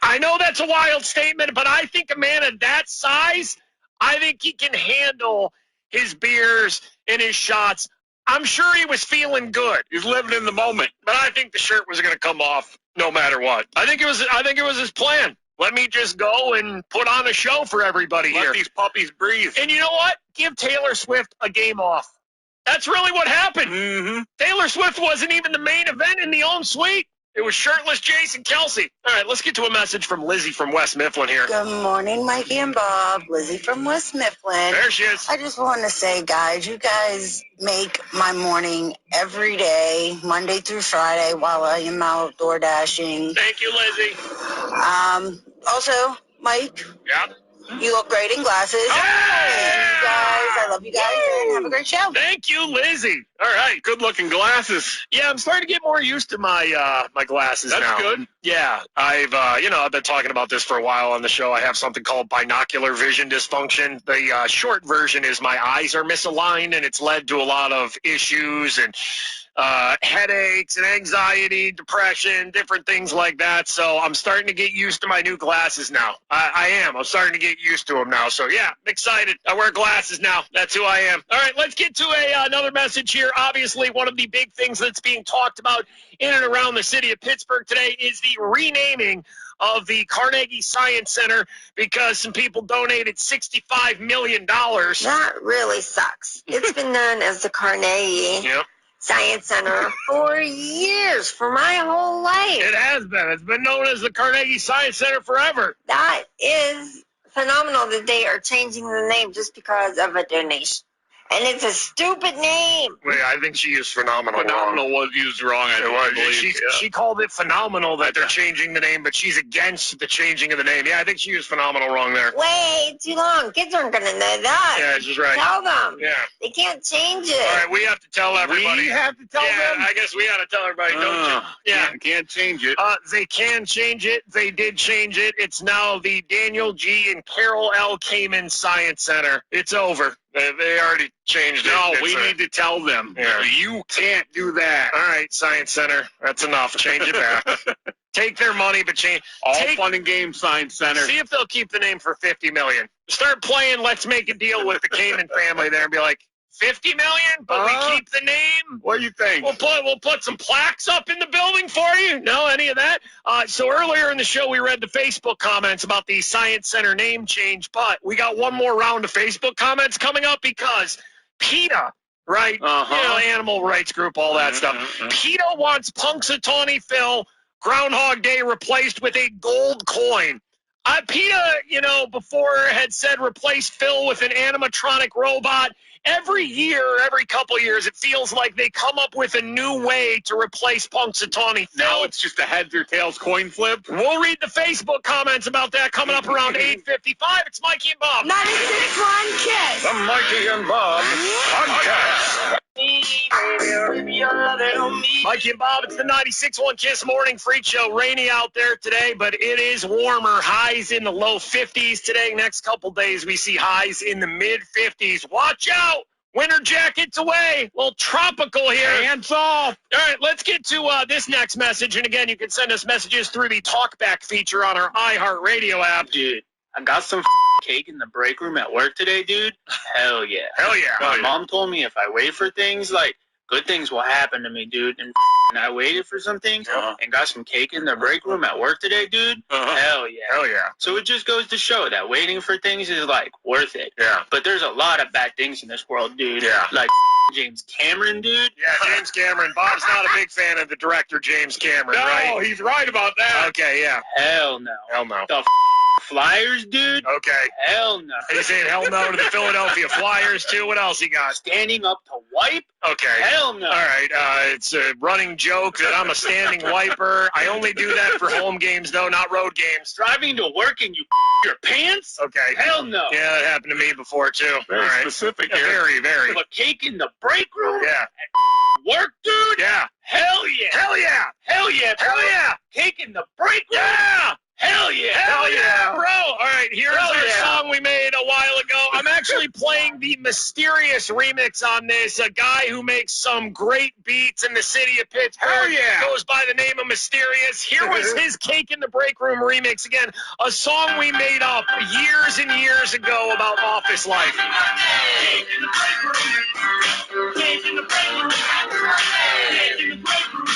I know that's a wild statement, but I think a man of that size, I think he can handle his beers and his shots. I'm sure he was feeling good. He's living in the moment. But I think the shirt was going to come off no matter what. I think it was his plan. Let me just go and put on a show for everybody here. Let these puppies breathe. And you know what? Give Taylor Swift a game off. That's really what happened. Mm-hmm. Taylor Swift wasn't even the main event in the home suite. It was shirtless Jason Kelce. All right, let's get to a message from Lizzie from West Mifflin here. Good morning, Mikey and Bob. Lizzie from West Mifflin. There she is. I just want to say, guys, you guys make my morning every day, Monday through Friday, while I am outdoor dashing. Thank you, Lizzie. Also, Mike. Yeah. You look great in glasses. Hey! And you guys, I love you guys, and have a great show. Thank you, Lizzie. All right, good-looking glasses. Yeah, I'm starting to get more used to my my glasses now. That's good. Yeah, I've been talking about this for a while on the show. I have something called binocular vision dysfunction. The short version is my eyes are misaligned, and it's led to a lot of issues and headaches and anxiety, depression, different things like that. So I'm starting to get used to my new glasses now. I'm starting to get used to them now. So, yeah, I'm excited. I wear glasses now. That's who I am. All right, let's get to another message here. Obviously, one of the big things that's being talked about in and around the city of Pittsburgh today is the renaming of the Carnegie Science Center because some people donated $65 million. That really sucks. It's been known as the Carnegie Science Center for years, for my whole life. It has been. It's been known as the Carnegie Science Center forever. That is phenomenal that they are changing the name just because of a donation. And it's a stupid name. Wait, I think she used phenomenal. Phenomenal was used wrong. She called it phenomenal that they're changing the name, but she's against the changing of the name. Yeah, I think she used phenomenal wrong there. Wait, too long. Kids aren't going to know that. Yeah, she's right. Tell them. Yeah. They can't change it. All right, we have to tell everybody. We have to tell them? I guess we got to tell everybody, don't you? Yeah. Can't change it. They can change it. They did change it. It's now the Daniel G. and Carol L. Kamen Science Center. It's over. They already changed it. No, we need to tell them. Yeah. You can't do that. All right, Science Center. That's enough. Change it back. Take their money, but change. Fun and games, Science Center. See if they'll keep the name for $50 million. Start playing. Let's make a deal with the Kamen family there and be like, $50 million, but we keep the name. What do you think? We'll put some plaques up in the building for you. No, any of that. So earlier in the show, we read the Facebook comments about the Science Center name change, but we got one more round of Facebook comments coming up because PETA, right? Animal rights group, all that stuff. PETA wants Punxsutawney Phil Groundhog Day replaced with a gold coin. PETA, before had said replace Phil with an animatronic robot. Every year, every couple years, it feels like they come up with a new way to replace Punxsutawney Phil. Now it's just a heads or tails coin flip. We'll read the Facebook comments about that coming up around 8:55. It's Mikey and Bob. 96.1 Kiss. The Mikey and Bob podcast. Mikey and Bob, it's the 96.1 Kiss Morning Freak Show. Rainy out there today, but it is warmer. Highs in the low 50s today. Next couple days, we see highs in the mid-50s. Watch out. Winter jackets away. A little tropical here. Hands off. All right, let's get to this next message. And again, you can send us messages through the TalkBack feature on our iHeartRadio app. Dude, I got some cake in the break room at work today, dude. Hell yeah. Hell yeah. My mom told me if I wait for things, good things will happen to me, dude. And I waited for some things and got some cake in the break room at work today, dude. Hell yeah. Hell yeah. So it just goes to show that waiting for things is, worth it. Yeah. But there's a lot of bad things in this world, dude. Yeah. Like James Cameron, dude. Yeah, James Cameron. Bob's not a big fan of the director James Cameron, right? No, he's right about that. Okay, yeah. Hell no. Hell no. The Flyers, dude. Okay. Hell no. Are you saying hell no to the Philadelphia Flyers, too? What else he got? Standing up to wipe? Okay. Hell no. All right. It's a running joke that I'm a standing wiper. I only do that for home games, though, not road games. Driving to work and you your pants? Okay. Hell no. Yeah, that happened to me before, too. Very specific here. Very, very. A cake in the break room? Yeah. At work, dude? Yeah. Hell yeah. Hell yeah. Hell yeah. Hell yeah. Cake in the break room? Yeah. Hell yeah. Hell yeah, bro. All right, here's our song we made a while ago. I'm actually playing the Mysterious remix on this. A guy who makes some great beats in the city of Pittsburgh. Hell yeah. Goes by the name of Mysterious. Here was his Cake in the Break Room remix. Again, a song we made up years and years ago about office life. Cake in the break room. Cake in the break room. Cake in the break room.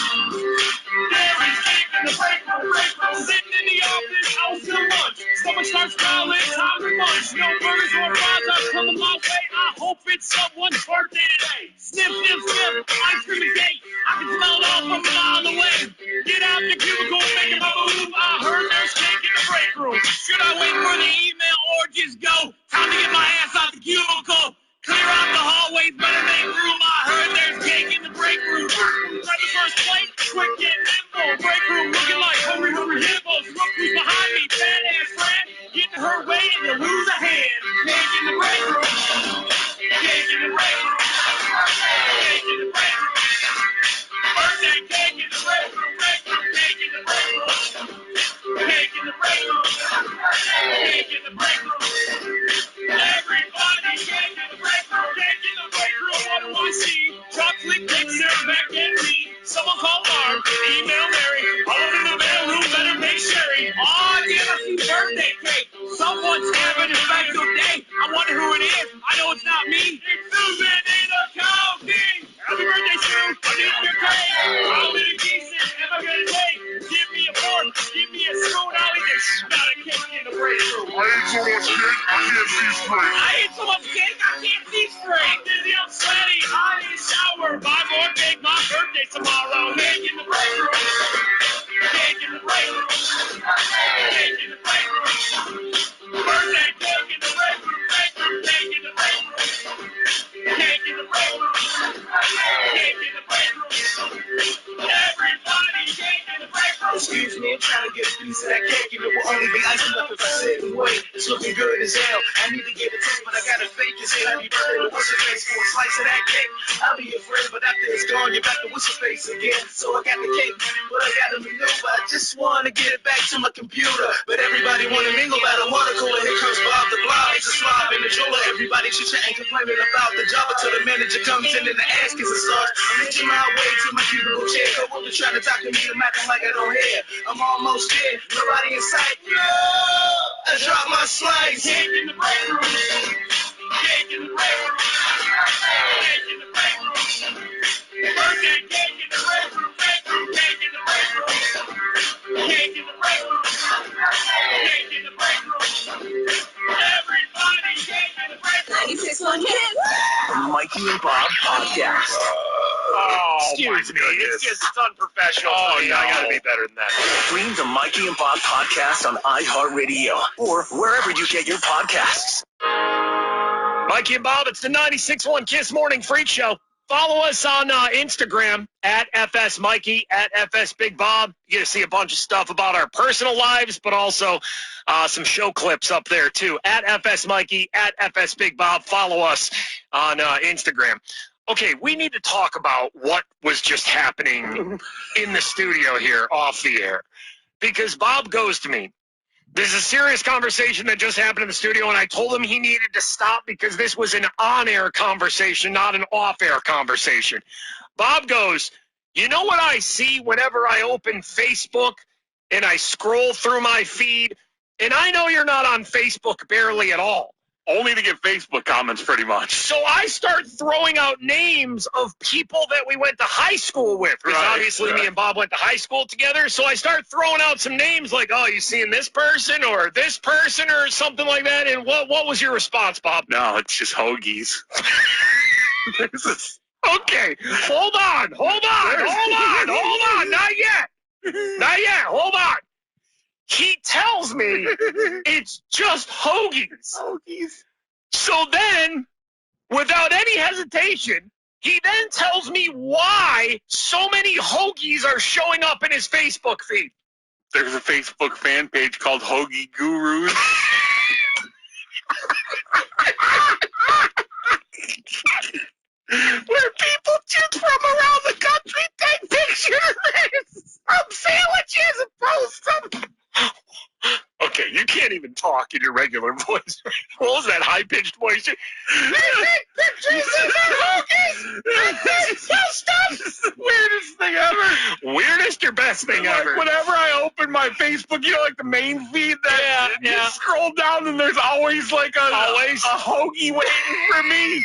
There is cake in the break room. Sitting in the office, out till lunch. Someone starts calling, time for lunch. No burgers or fries are coming my way. I hope it's someone's birthday today. Sniff, sniff, sniff, ice cream and cake. I can smell it all from a mile away. Get out the cubicle, make my move. I heard there's cake in the break room. Should I wait for the email or just go? Time to get my ass out the cubicle. Clear out the hallways, better make room. I heard there's cake in the break room. Grab the first plate, quick and nimble. Break room looking like hungry hippos. Look who's behind me, badass friend. Get in her way and you lose a hand. Cake in the break room. Cake in the break room. Cake in the break room. Birthday cake in the break room. Break room. Cake in the break room. Cake in the break room. Cake in the break room. Everybody cake in the break room. Cake in the break room. What do I see? Chocolate cake served back at me. Someone call Mark. Email Mary. All over the mailroom. Better make Sherry. Oh, damn, I see birthday cake. Someone's having a special day. I wonder who it is. I know it's not me. It's Susan in a cow king. Happy birthday, Sue. I need your cake. How many pieces am I going to take? Give me a fork. Give me a spoon. I'll eat it. Got a cake in the break room. I ate so much cake, I can't see straight. I ate so much cake, I can't see straight. Dizzy, I'm sweaty. I need a shower. Buy more cake. My birthday tomorrow. Cake in the break room. Cake in the break room. Cake in the break room. Birthday cake in the break room. Break room. Cake in the break room. Cake piece of that cake, and it will only be icing up if I sit and wait. It's looking good as hell. I need to get a taste, but I gotta fake it. Say happy birthday to what's her face for a slice of that cake. I'll be your friend, but after it's gone, you're back to what's her face again. So I got the cake, but I gotta maneuver. I just wanna get it back to my computer, but everybody wanna mingle at a water cooler. Here comes Bob the Blob, he's a slob in the jeweler. Everybody chit-chatting, complaining about the job until the manager comes in and the ass gets a starch. I'm reaching my way to my cubicle chair. Go over trying to talk to me, I'm acting like I don't hear. I'm almost there, nobody in sight. I drop my slice. Cake in the break room. Cake in the break room. Cake in the break room. Birthday cake in the break room. Cake in the break room. Cake in the break room. Cake in the break room. Everybody, cake in the break room. 96.1 Kids. Mikey and Bob podcast. Excuse me. It's unprofessional. Oh, no. I gotta be better than that. Stream the Mikey and Bob podcast on iHeartRadio or wherever you get your podcasts. Mikey and Bob, it's the 96.1 Kiss Morning Freak Show. Follow us on Instagram at FS Mikey, at FS Big Bob. You get to see a bunch of stuff about our personal lives, but also some show clips up there, too. At FS Mikey, at FS Big Bob. Follow us on Instagram. Okay, we need to talk about what was just happening in the studio here off the air. Because Bob goes to me. There's a serious conversation that just happened in the studio, and I told him he needed to stop because this was an on-air conversation, not an off-air conversation. Bob goes, you know what I see whenever I open Facebook and I scroll through my feed? And I know you're not on Facebook barely at all. Only to get Facebook comments, pretty much. So I start throwing out names of people that we went to high school with. Because obviously me and Bob went to high school together. So I start throwing out some names like, oh, you seeing this person or something like that? And what was your response, Bob? No, it's just hoagies. Okay, hold on. Not yet. Hold on. He tells me it's just hoagies. So then, without any hesitation, he then tells me why so many hoagies are showing up in his Facebook feed. There's a Facebook fan page called Hoagie Gurus. Where people just from around the country take pictures of sandwiches and post them. Okay, you can't even talk in your regular voice. What was that high-pitched voice? They take pictures of their hoagies! That's the weirdest thing ever. Weirdest or best thing ever? Whenever I open my Facebook, you know, like the main feed, you scroll down and there's always like a hoagie waiting for me.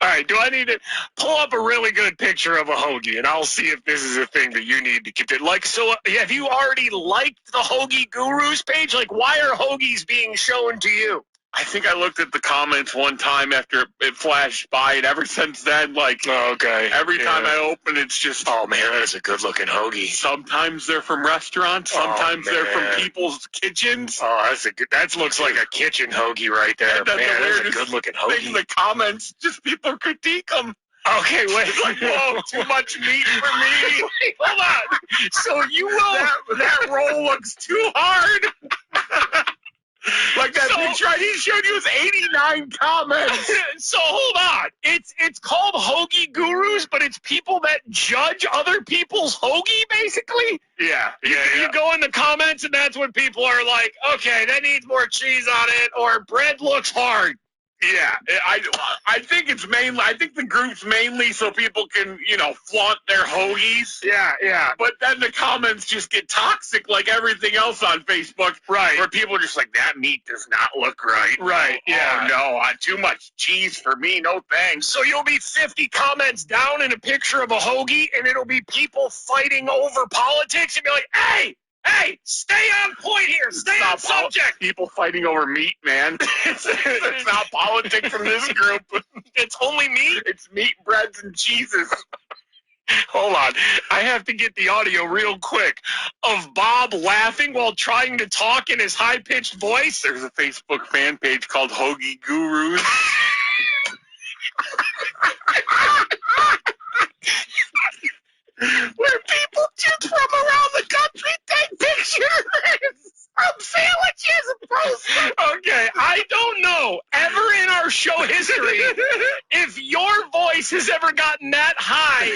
All right, do I need to pull up a really good picture of a hoagie, and I'll see if this is a thing that you need to keep it. Like, so have you already liked the Hoagie Gurus page? Like, why are hoagies being shown to you? I think I looked at the comments one time after it flashed by, and ever since then, every time I open, it's just, oh man, that's a good-looking hoagie. Sometimes they're from restaurants, sometimes they're from people's kitchens. Oh, that looks like a kitchen hoagie right there. Man, that's a good-looking hoagie. In the comments, just people critique them. Okay, wait. It's like, whoa, too much meat for me. Wait, hold on. So you will... That roll looks too hard. Like that picture he showed you was 89 comments. So hold on. It's called Hoagie Gurus, but it's people that judge other people's hoagie, basically? Yeah. You go in the comments, and that's when people are like, okay, that needs more cheese on it, or bread looks hard. Yeah, I think it's mainly. I think the group's mainly so people can, flaunt their hoagies. Yeah. But then the comments just get toxic, like everything else on Facebook. Right. Where people are just like, that meat does not look right. Right. Yeah. Oh no, too much cheese for me. No thanks. So you'll be 50 comments down in a picture of a hoagie, and it'll be people fighting over politics, and be like, Hey, stay on point here. Stay on subject. People fighting over meat, man. It's not politics from this group. It's only meat? It's meat, breads, and cheeses. Hold on. I have to get the audio real quick of Bob laughing while trying to talk in his high-pitched voice. There's a Facebook fan page called Hoagie Gurus. Where people just from around the country take pictures of sandwiches. Okay, I don't know ever in our show history if your voice has ever gotten that high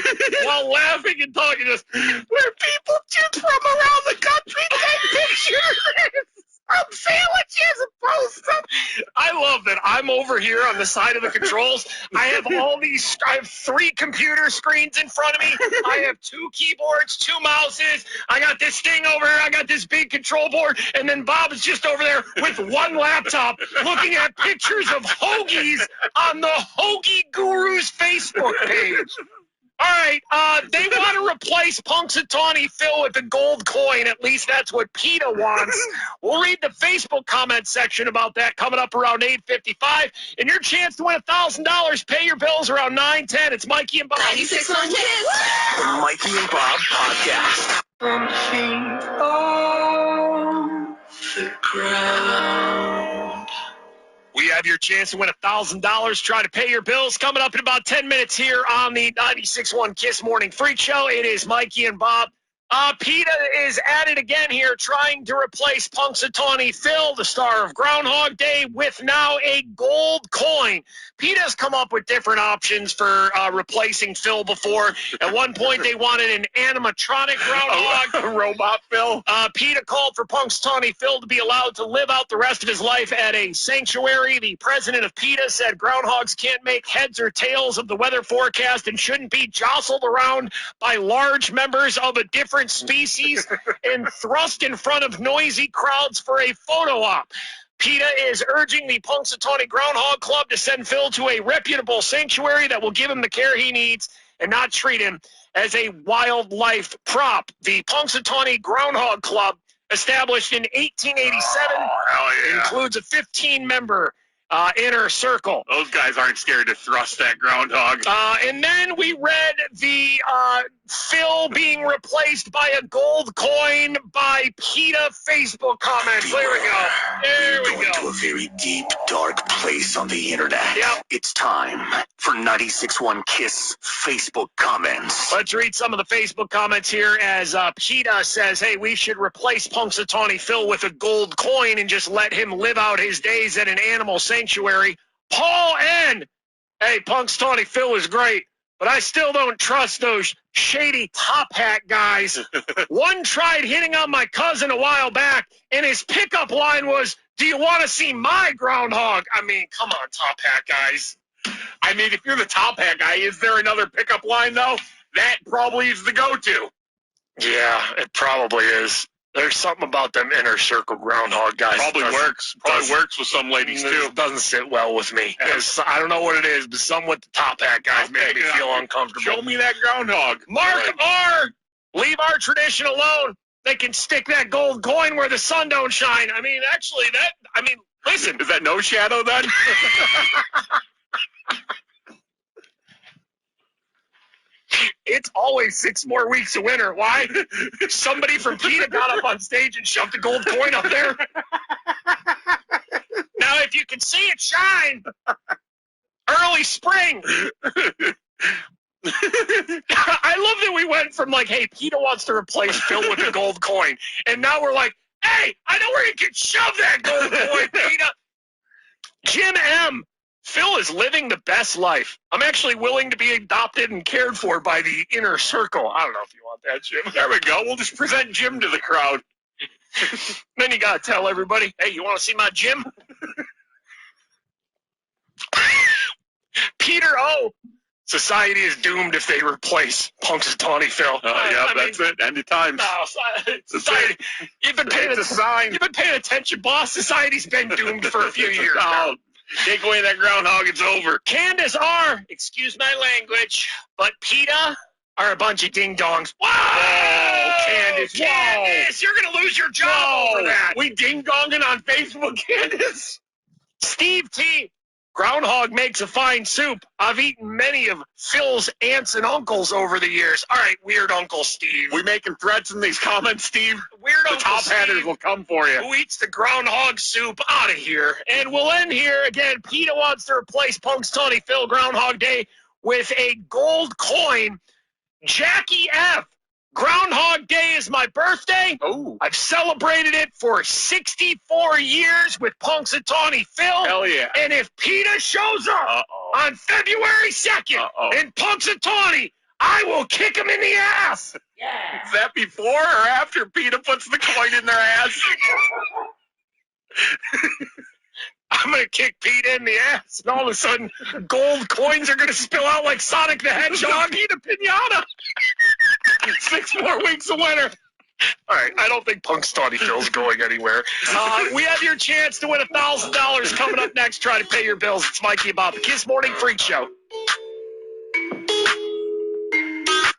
while laughing and talking to us, where people just from around the country take pictures of sandwiches and post them. I love that I'm over here on the side of the controls. I have I have 3 computer screens in front of me. I have 2 keyboards, 2 mouses. I got this thing over here. I got this big control board. And then Bob is just over there with 1 laptop looking at pictures of hoagies on the Hoagie Guru's Facebook page. All right, they want to replace Punxsutawney Phil with a gold coin. At least that's what PETA wants. We'll read the Facebook comment section about that coming up around 8:55. And your chance to win $1,000, pay your bills around 9:10. It's Mikey and Bob. 96.1 Kiss. The Mikey and Bob Podcast. Off the ground. We have your chance to win $1,000. Try to pay your bills. Coming up in about 10 minutes here on the 96.1 Kiss Morning Freak Show. It is Mikey and Bob. PETA is at it again here, trying to replace Punxsutawney Phil, the star of Groundhog Day, with now a gold coin. PETA's come up with different options for replacing Phil before. At one point, they wanted an animatronic groundhog. A robot Phil. PETA called for Punxsutawney Phil to be allowed to live out the rest of his life at a sanctuary. The president of PETA said groundhogs can't make heads or tails of the weather forecast and shouldn't be jostled around by large members of a different species and thrust in front of noisy crowds for a photo op. PETA is urging the Punxsutawney Groundhog Club to send Phil to a reputable sanctuary that will give him the care he needs and not treat him as a wildlife prop. The Punxsutawney Groundhog Club, established in 1887, includes a 15-member inner circle. Those guys aren't scared to thrust that groundhog. And then we read the Phil being replaced by a gold coin by PETA Facebook comments. There we go. There we Going go. to a very deep, dark place on the internet. Yep. It's time for 96.1 Kiss Facebook comments. Let's read some of the Facebook comments here as PETA says, hey, we should replace Punxsutawney Phil with a gold coin and just let him live out his days at an animal sanctuary. Paul N. Hey, Punxsutawney Phil is great, but I still don't trust those shady top hat guys. One tried hitting on my cousin a while back, and his pickup line was, do you want to see my groundhog? I mean, come on, top hat guys. I mean, if you're the top hat guy, is there another pickup line, though? That probably is the go-to. Yeah, it probably is. There's something about them inner circle groundhog guys. Probably works with some ladies, too. It doesn't sit well with me. I don't know what it is, but some with the top hat guys make me feel uncomfortable. Show me that groundhog. Mark R. Leave our tradition alone. They can stick that gold coin where the sun don't shine. I mean, actually, listen. Is that no shadow, then? It's always 6 more weeks of winter. Why? Somebody from PETA got up on stage and shoved a gold coin up there. Now, if you can see it shine, early spring. I love that we went from like, hey, PETA wants to replace Phil with a gold coin. And now we're like, hey, I know where you can shove that gold coin, PETA. Jim M. Phil is living the best life. I'm actually willing to be adopted and cared for by the inner circle. I don't know if you want that, Jim. There we go. We'll just present Jim to the crowd. Then you got to tell everybody, hey, you want to see my Jim? Peter O. Society is doomed if they replace Punxsutawney Phil. That's it. End of times. No, society. You've been paying attention, boss. Society's been doomed for a few years now. Take away that groundhog, it's over. Candace R. Excuse my language, but PETA are a bunch of ding-dongs. Whoa! Candace, you're going to lose your job over that. We ding-donging on Facebook, Candace? Steve T. Groundhog makes a fine soup. I've eaten many of Phil's aunts and uncles over the years. All right, weird Uncle Steve. We making threats in these comments, Steve? Weird the Uncle top Steve, hatters will come for you. Who eats the groundhog soup? Out of here. And we'll end here. Again, PETA wants to replace Punxsutawney Phil Groundhog Day with a gold coin. Jackie F. Groundhog Day is my birthday. Oh. I've celebrated it for 64 years with Punxsutawney Phil. Hell yeah. And if PETA shows up on February 2nd in Punxsutawney, I will kick him in the ass. Yeah. Is that before or after PETA puts the coin in their ass? I'm going to kick PETA in the ass, and all of a sudden, gold coins are going to spill out like Sonic the Hedgehog. Eat a piñata. 6 more weeks of winter. All right, I don't think Punxsutawney Phil's going anywhere. We have your chance to win $1,000 coming up next. Try to pay your bills. It's Mikey and Bob, the Kiss Morning Freak Show.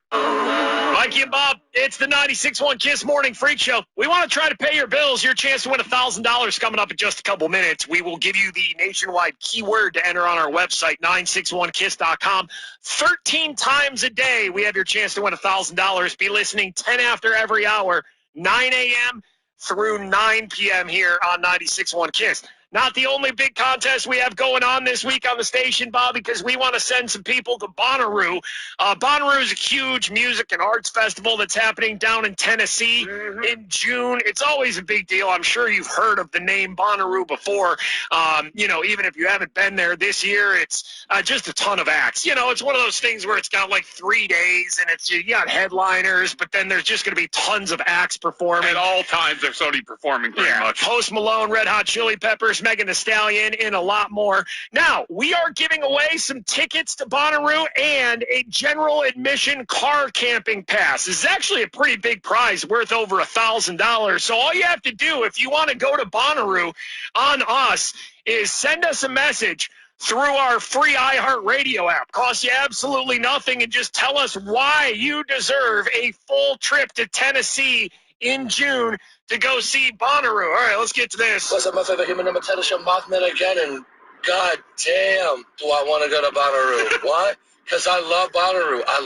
Mikey and Bob, it's the 96.1 Kiss Morning Freak Show. We want to try to pay your bills. Your chance to win $1,000 coming up in just a couple minutes. We will give you the nationwide keyword to enter on our website, 961kiss.com. 13 times a day, we have your chance to win $1,000. Be listening 10 after every hour, 9 a.m. through 9 p.m. here on 96.1 Kiss. Not the only big contest we have going on this week on the station, Bob, because we want to send some people to Bonnaroo. Bonnaroo is a huge music and arts festival that's happening down in Tennessee in June. It's always a big deal. I'm sure you've heard of the name Bonnaroo before. Even if you haven't been there this year, it's just a ton of acts. It's one of those things where it's got like 3 days, and you got headliners, but then there's just going to be tons of acts performing. At all times, there's somebody performing pretty much. Post Malone, Red Hot Chili Peppers, Megan Thee Stallion, and a lot more. Now, we are giving away some tickets to Bonnaroo and a general admission car camping pass. This is actually a pretty big prize, worth over $1,000. So all you have to do, if you want to go to Bonnaroo on us, is send us a message through our free iHeartRadio app. Costs you absolutely nothing, and just tell us why you deserve a full trip to Tennessee in June to go see Bonnaroo. All right, let's get to this. What's up, my favorite human number 10 show, Mothman again, and god damn do I want to go to Bonnaroo. Why? Because I love Bonnaroo. I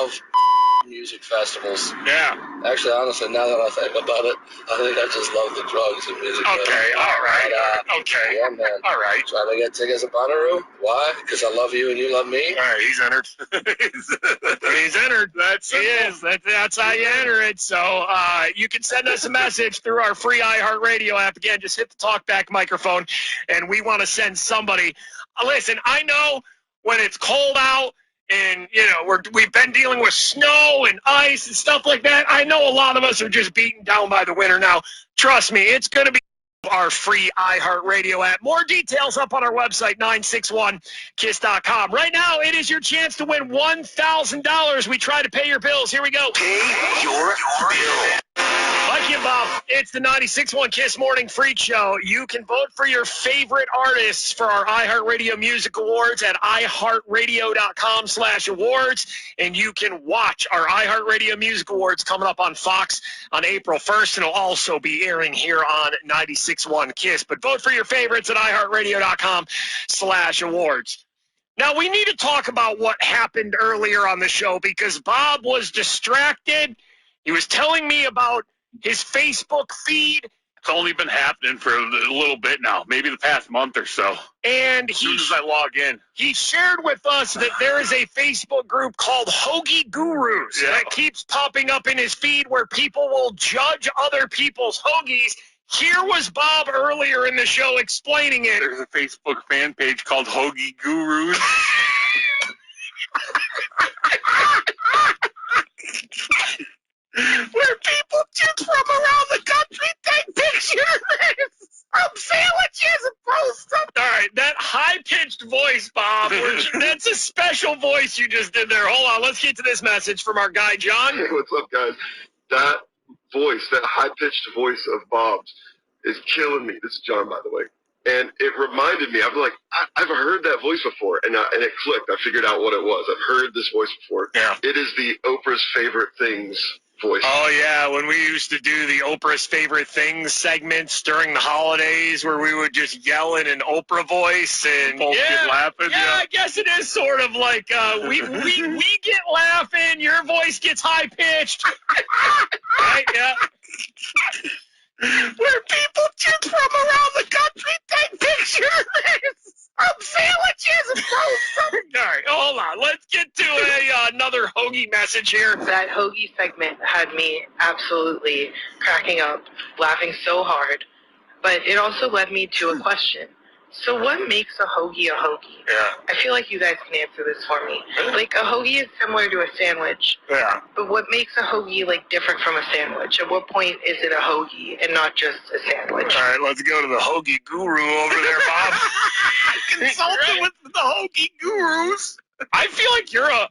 love music festivals. Yeah. Actually, honestly, now that I think about it, I think I just love the drugs and music. Okay, all right. Okay. Yeah, man. All right. Trying to get tickets at Bonnaroo. Why? Because I love you and you love me. All right, he's entered. He's entered. He is. That's how you enter it. So you can send us a message through our free iHeartRadio app. Again, just hit the talkback microphone, and we want to send somebody. Listen, I know when it's cold out, and, we've been dealing with snow and ice and stuff like that. I know a lot of us are just beaten down by the winter now. Trust me, it's going to be our free iHeartRadio app. More details up on our website, 961kiss.com. Right now, it is your chance to win $1,000. We try to pay your bills. Here we go. Pay your bill. Mikey and Bob, it's the 96.1 Kiss Morning Freak Show. You can vote for your favorite artists for our iHeartRadio Music Awards at iHeartRadio.com/awards. And you can watch our iHeartRadio Music Awards coming up on Fox on April 1st. And it'll also be airing here on 96.1 Kiss. But vote for your favorites at iHeartRadio.com/awards. Now, we need to talk about what happened earlier on the show because Bob was distracted. He was telling me about his Facebook feed. It's only been happening for a little bit now, maybe the past month or so. And as soon as I log in. He shared with us that there is a Facebook group called Hoagie Gurus that keeps popping up in his feed where people will judge other people's hoagies. Here was Bob earlier in the show explaining it. There's a Facebook fan page called Hoagie Gurus. Where people just from around the country take pictures of sandwiches and post them. All right, that high-pitched voice, Bob, that's a special voice you just did there. Hold on, let's get to this message from our guy, John. Hey, what's up, guys? That voice, that high-pitched voice of Bob's is killing me. This is John, by the way. And it reminded me, I'm like, I've heard that voice before, and it clicked. I figured out what it was. I've heard this voice before. Yeah. It is the Oprah's Favorite Things voice. Oh, yeah, when we used to do the Oprah's Favorite Things segments during the holidays where we would just yell in an Oprah voice. And folks get laughing. Yeah, I guess it is sort of like we get laughing, your voice gets high-pitched. Right, yeah. Where people just from around the country take pictures of sandwiches and post them. All right, hold on. Let's get to another hoagie message. message here. That Hoagie segment had me absolutely cracking up, laughing so hard. But it also led me to a question. So what makes a hoagie a hoagie? Yeah. I feel like you guys can answer this for me. Like, a hoagie is similar to a sandwich. Yeah. But what makes a hoagie, like, different from a sandwich? At what point is it a hoagie and not just a sandwich? All right, let's go to the hoagie guru over there, Bob. Consulting with the hoagie gurus. I feel like you're a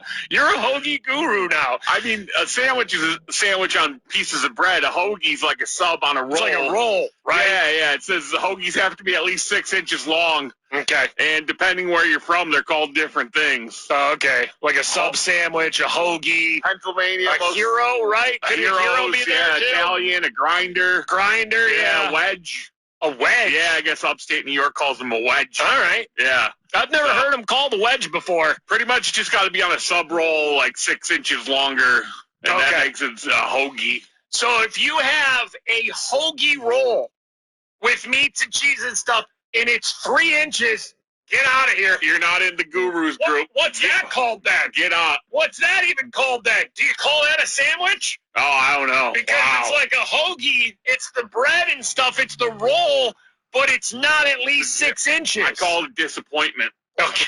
hoagie guru now. I mean, a sandwich is a sandwich on pieces of bread. A hoagie's like a sub on a roll. It's like a roll, right? Yeah. It says the hoagies have to be at least 6 inches long. Okay. And depending where you're from, they're called different things. Okay. Like a sub sandwich, a hoagie. Pennsylvania. A hero, right? Could a hero be there too? Italian, a grinder. Grinder, yeah. A wedge. A wedge? Yeah, I guess upstate New York calls them a wedge. All right. Yeah. I've never heard them called a wedge before. Pretty much just got to be on a sub roll like 6 inches longer, and that makes it a hoagie. So if you have a hoagie roll with meats and cheese and stuff, and it's 3 inches, get out of here. You're not in the gurus group. What's that called then? Get out. What's that even called then? Do you call that a sandwich? Oh, I don't know. Because it's like a hoagie. It's the bread and stuff. It's the roll, but it's not at least 6 inches. I call it disappointment. Okay.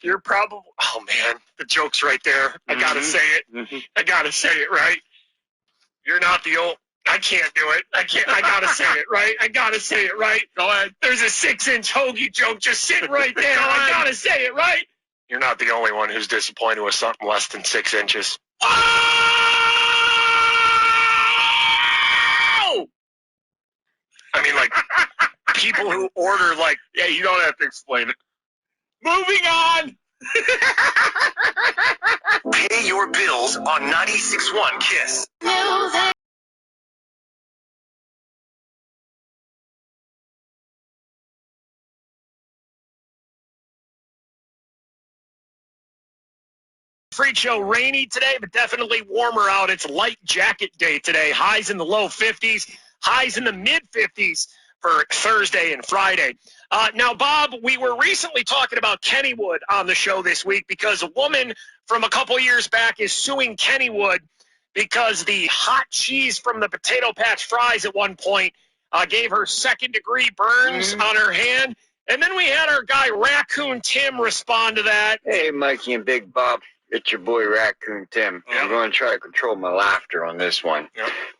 You're probably, oh man, the joke's right there. I gotta say it. I gotta say it, right? You're not the old, I can't do it. I gotta say it, right? I gotta say it, right? Go ahead. There's a 6-inch hoagie joke just sitting right there. I gotta say it, right? You're not the only one who's disappointed with something less than 6 inches. Oh! I mean, like, people who order, like, yeah, you don't have to explain it. Moving on. Pay your bills on 96.1 KISS. Freakshow, rainy today, but definitely warmer out. It's light jacket day today. Highs in the low 50s, highs in the mid 50s for Thursday and Friday. Now, Bob, we were recently talking about Kennywood on the show this week because a woman from a couple years back is suing Kennywood because the hot cheese from the Potato Patch Fries at one point gave her second-degree burns on her hand. And then we had our guy Raccoon Tim respond to that. Hey, Mikey and Big Bob. It's your boy Raccoon Tim. I'm going to try to control my laughter on this one.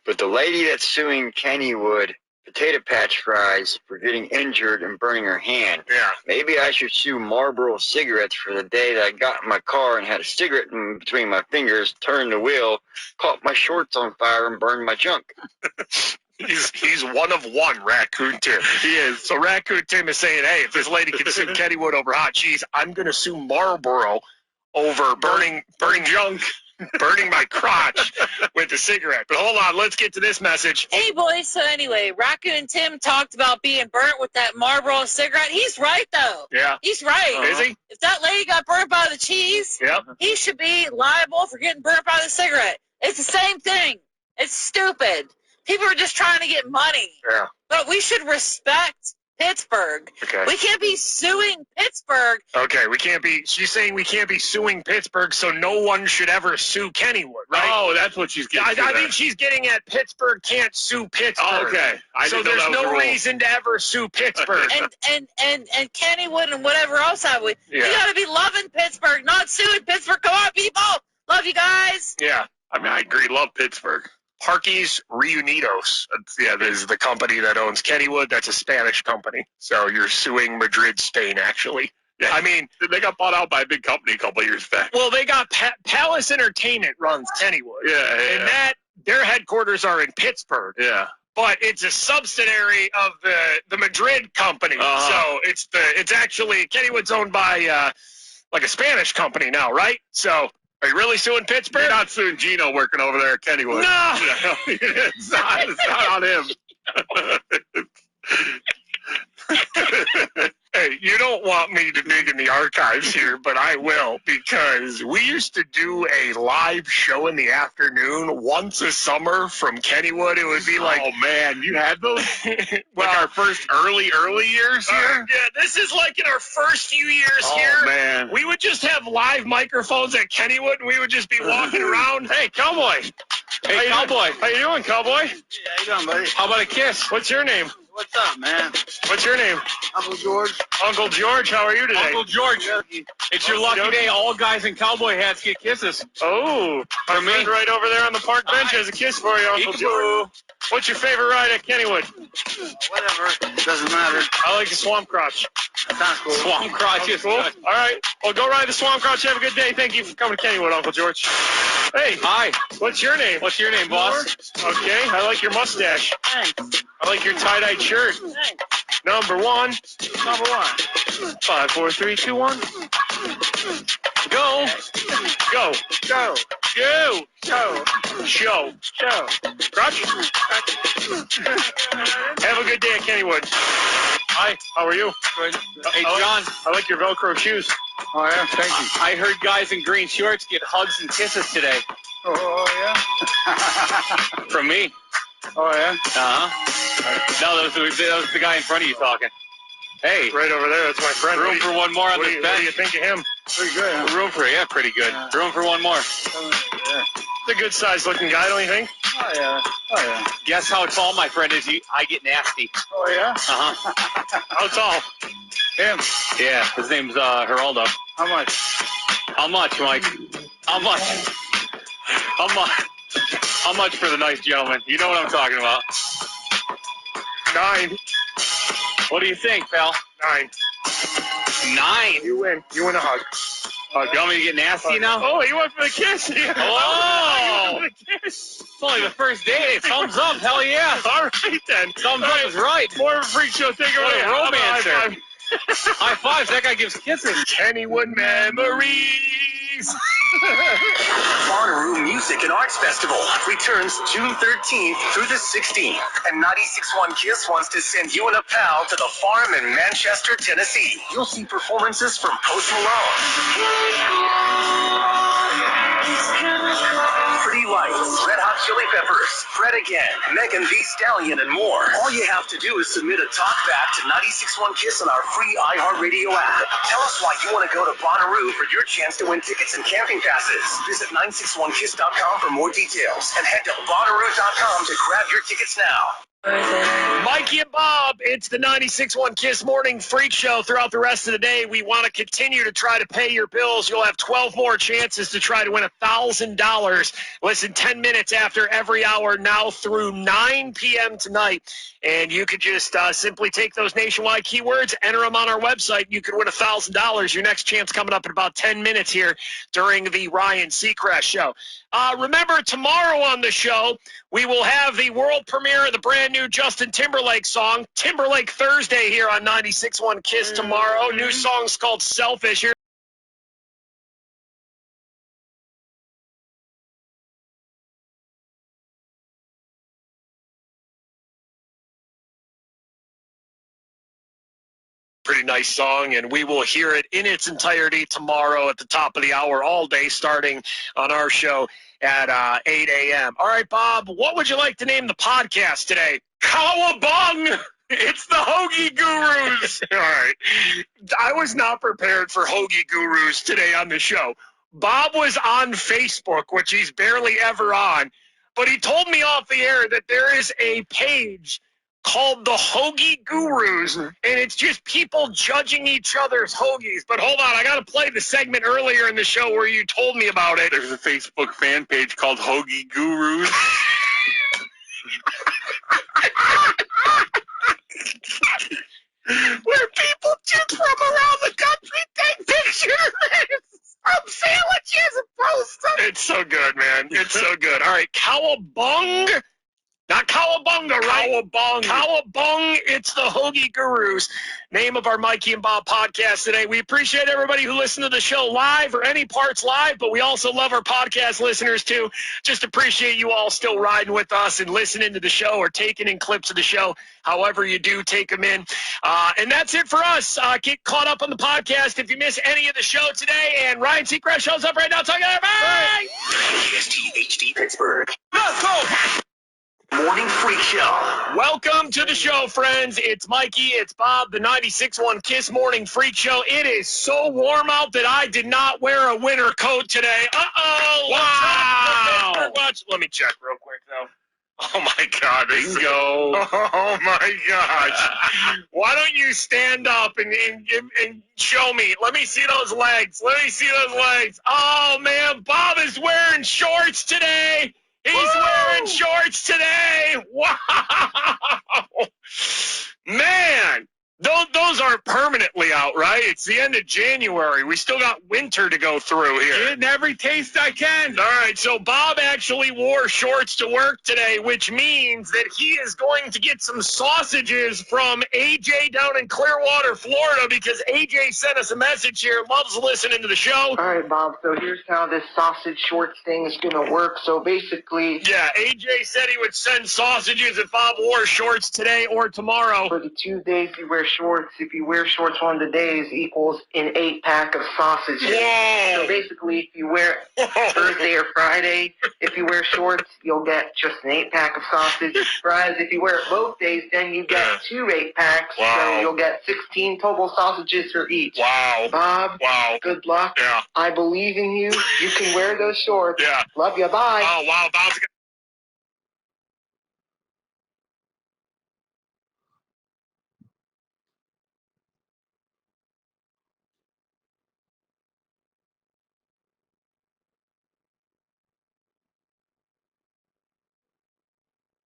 But the lady that's suing Kennywood Potato Patch Fries for getting injured and burning her hand. Maybe I should sue Marlboro Cigarettes for the day that I got in my car and had a cigarette in between my fingers, turned the wheel, caught my shorts on fire, and burned my junk. He's one of one, Raccoon Tim. He is. So Raccoon Tim is saying, hey, if this lady can sue Kennywood over hot cheese, I'm going to sue Marlboro over burning junk, burning my crotch with a cigarette. But hold on, let's get to this message. Hey, boys. So anyway, Raccoon Tim talked about being burnt with that Marlboro cigarette. He's right, though. Yeah. He's right. Is he? If that lady got burnt by the cheese, he should be liable for getting burnt by the cigarette. It's the same thing. It's stupid. People are just trying to get money. Yeah. But we should respect Pittsburgh. Okay. We can't be suing Pittsburgh. Okay, she's saying we can't be suing Pittsburgh, so no one should ever sue Kennywood, right? Oh, that's what she's getting I think she's getting at Pittsburgh can't sue Pittsburgh. Oh, okay. So there's no reason to ever sue Pittsburgh. And Kennywood and whatever else have we. You got to be loving Pittsburgh, not suing Pittsburgh. Come on, people. Love you guys. Yeah. I mean, I agree. Love Pittsburgh. Parques Reunidos. That is the company that owns Kennywood. That's a Spanish company. So you're suing Madrid, Spain, actually. Yeah. I mean, they got bought out by a big company a couple of years back. Well, they got Palace Entertainment runs Kennywood. Yeah. And their headquarters are in Pittsburgh. Yeah. But it's a subsidiary of the Madrid company. So it's actually Kennywood's owned by like a Spanish company now, right? So are you really suing Pittsburgh? You're not suing Gino working over there at Kennywood. No. It's not on him. Hey, you don't want me to dig in the archives here, but I will, because we used to do a live show in the afternoon once a summer from Kennywood. It would be like... Oh, man, you had those? Well, like our first early years here? Yeah, this is like in our first few years here. Oh, man. We would just have live microphones at Kennywood, and we would just be walking around. Hey, Cowboy. Hey, Cowboy. How you doing, Cowboy? Yeah, how you doing, buddy? How about a kiss? What's your name? What's up, man? What's your name? Uncle George. Uncle George, how are you today? Uncle George, it's your lucky day. All guys in cowboy hats get kisses. Oh, my friend right over there on the park bench has a kiss for you, Uncle George. What's your favorite ride at Kennywood? Whatever. Doesn't matter. I like the Swamp Crotch. That sounds cool. Swamp Crotch is cool. good. All right. Well, go ride the Swamp Crotch. Have a good day. Thank you for coming to Kennywood, Uncle George. Hey. Hi. What's your name? What's your name, boss? Okay. I like your mustache. Thanks. I like your tie-dye shirt. Thanks. Number one. 5, 4, 3, 2, 1. Go. Go. Go. Go. Show. Show. Show. Crotch. Have a good day at Kennywood. Hi. How are you? Good. Hey, John. I like your Velcro shoes. Oh, yeah. Thank you. I heard guys in green shorts get hugs and kisses today. Oh, yeah? From me. Oh, yeah? Uh-huh. No, that was the guy in front of you talking. Hey. Right over there. That's my friend. Room for one more on this What do you bench. think of him? Pretty good, huh? Room for, yeah, pretty good. Room for one more. Yeah. He's a good-sized looking guy, don't you think? Oh, yeah. Oh, yeah. Guess how tall my friend is? I get nasty. Oh, yeah? Uh-huh. How tall? Him. Yeah, his name's Geraldo. How much? How much, Mike? How much? How much? How much for the nice gentleman? You know what I'm talking about. 9. What do you think, pal? 9. 9? You win. You win a hug. You want me to get nasty now? Oh, you went for the kiss. Yeah. Oh! Kiss. It's only the first day. Thumbs up. Hell yeah. All right, then. Thumbs up is right. More of a freak show. Take it What away. a romancer. High five. High fives. That guy gives kisses. Kennywood memories. Bonnaroo Music and Arts Festival returns June 13th through the 16th. And 96.1 Kiss wants to send you and a pal to the farm in Manchester, Tennessee. You'll see performances from Post Malone, Pretty Lights, Red Hot Chili Peppers, Fred Again, Megan Thee Stallion, and more. All you have to do is submit a talkback to 96.1 Kiss on our free iHeartRadio app. Tell us why you want to go to Bonnaroo for your chance to win tickets and camping passes. Visit 961kiss.com for more details and head to Bonnaroo.com to grab your tickets now. Mikey and Bob, it's the 96.1 Kiss Morning Freak Show. Throughout the rest of the day, we want to continue to try to pay your bills. You'll have 12 more chances to try to win $1,000. Listen 10 minutes after every hour now through 9 p.m. tonight. And you could just simply take those nationwide keywords, enter them on our website. You could win $1,000. Your next chance coming up in about 10 minutes here during the Ryan Seacrest Show. Remember, tomorrow on the show, we will have the world premiere of the brand new Justin Timberlake song, Timberlake Thursday, here on 96.1 Kiss tomorrow. New song's called Selfish. Here pretty nice song, and we will hear it in its entirety tomorrow at the top of the hour all day, starting on our show at 8 a.m. All right, Bob, what would you like to name the podcast today? Cowabung! It's the Hoagie Gurus. All right. I was not prepared for Hoagie Gurus today on the show. Bob was on Facebook, which he's barely ever on, but he told me off the air that there is a page called the Hoagie Gurus, and it's just people judging each other's hoagies. But hold on, I got to play the segment earlier in the show where you told me about it. There's a Facebook fan page called Hoagie Gurus. Where people just from around the country take pictures of sandwiches and post them. It's so good, man. It's so good. All right, Cowabung. Not Cowabunga, right? Cowabung. It's the Hoagie Gurus. Name of our Mikey and Bob podcast today. We appreciate everybody who listened to the show live or any parts live, but we also love our podcast listeners too. Just appreciate you all still riding with us and listening to the show or taking in clips of the show. However you do, take them in. And that's it for us. Get caught up on the podcast if you miss any of the show today. And Ryan Seacrest shows up right now. Talking about bye. KSTHD Pittsburgh. Let's go. Morning Freak Show. Welcome to the show, friends. It's Mikey. It's Bob, the 96.1 Kiss Morning Freak Show. It is so warm out that I did not wear a winter coat today. Uh-oh. Wow. Let me check real quick, though. Oh, my God. Bingo. Oh, my gosh. Why don't you stand up and show me? Let me see those legs. Oh, man. Bob is wearing shorts today. He's wearing shorts today. Wow. Man, those aren't permanently out, right? It's the end of January. We still got winter to go through here. Getting every taste I can. All right, so Bob actually wore shorts to work today, which means that he is going to get some sausages from AJ down in Clearwater, Florida, because AJ sent us a message here, loves listening to the show. All right, Bob, so here's how this sausage shorts thing is going to work. So basically... Yeah, AJ said he would send sausages if Bob wore shorts today or tomorrow. For the 2 days you wear shorts, if you wear shorts one of the days, equals an 8-pack of sausages. Whoa. So basically, if you wear Thursday or Friday, if you wear shorts, you'll get just an 8-pack of sausage. Whereas if you wear it both days, then you get 2 8-packs. Wow. So you'll get 16 total sausages for each. Wow. Bob, good luck. Yeah. I believe in you. You can wear those shorts. Yeah. Love you. Bye. Oh, wow. Bob's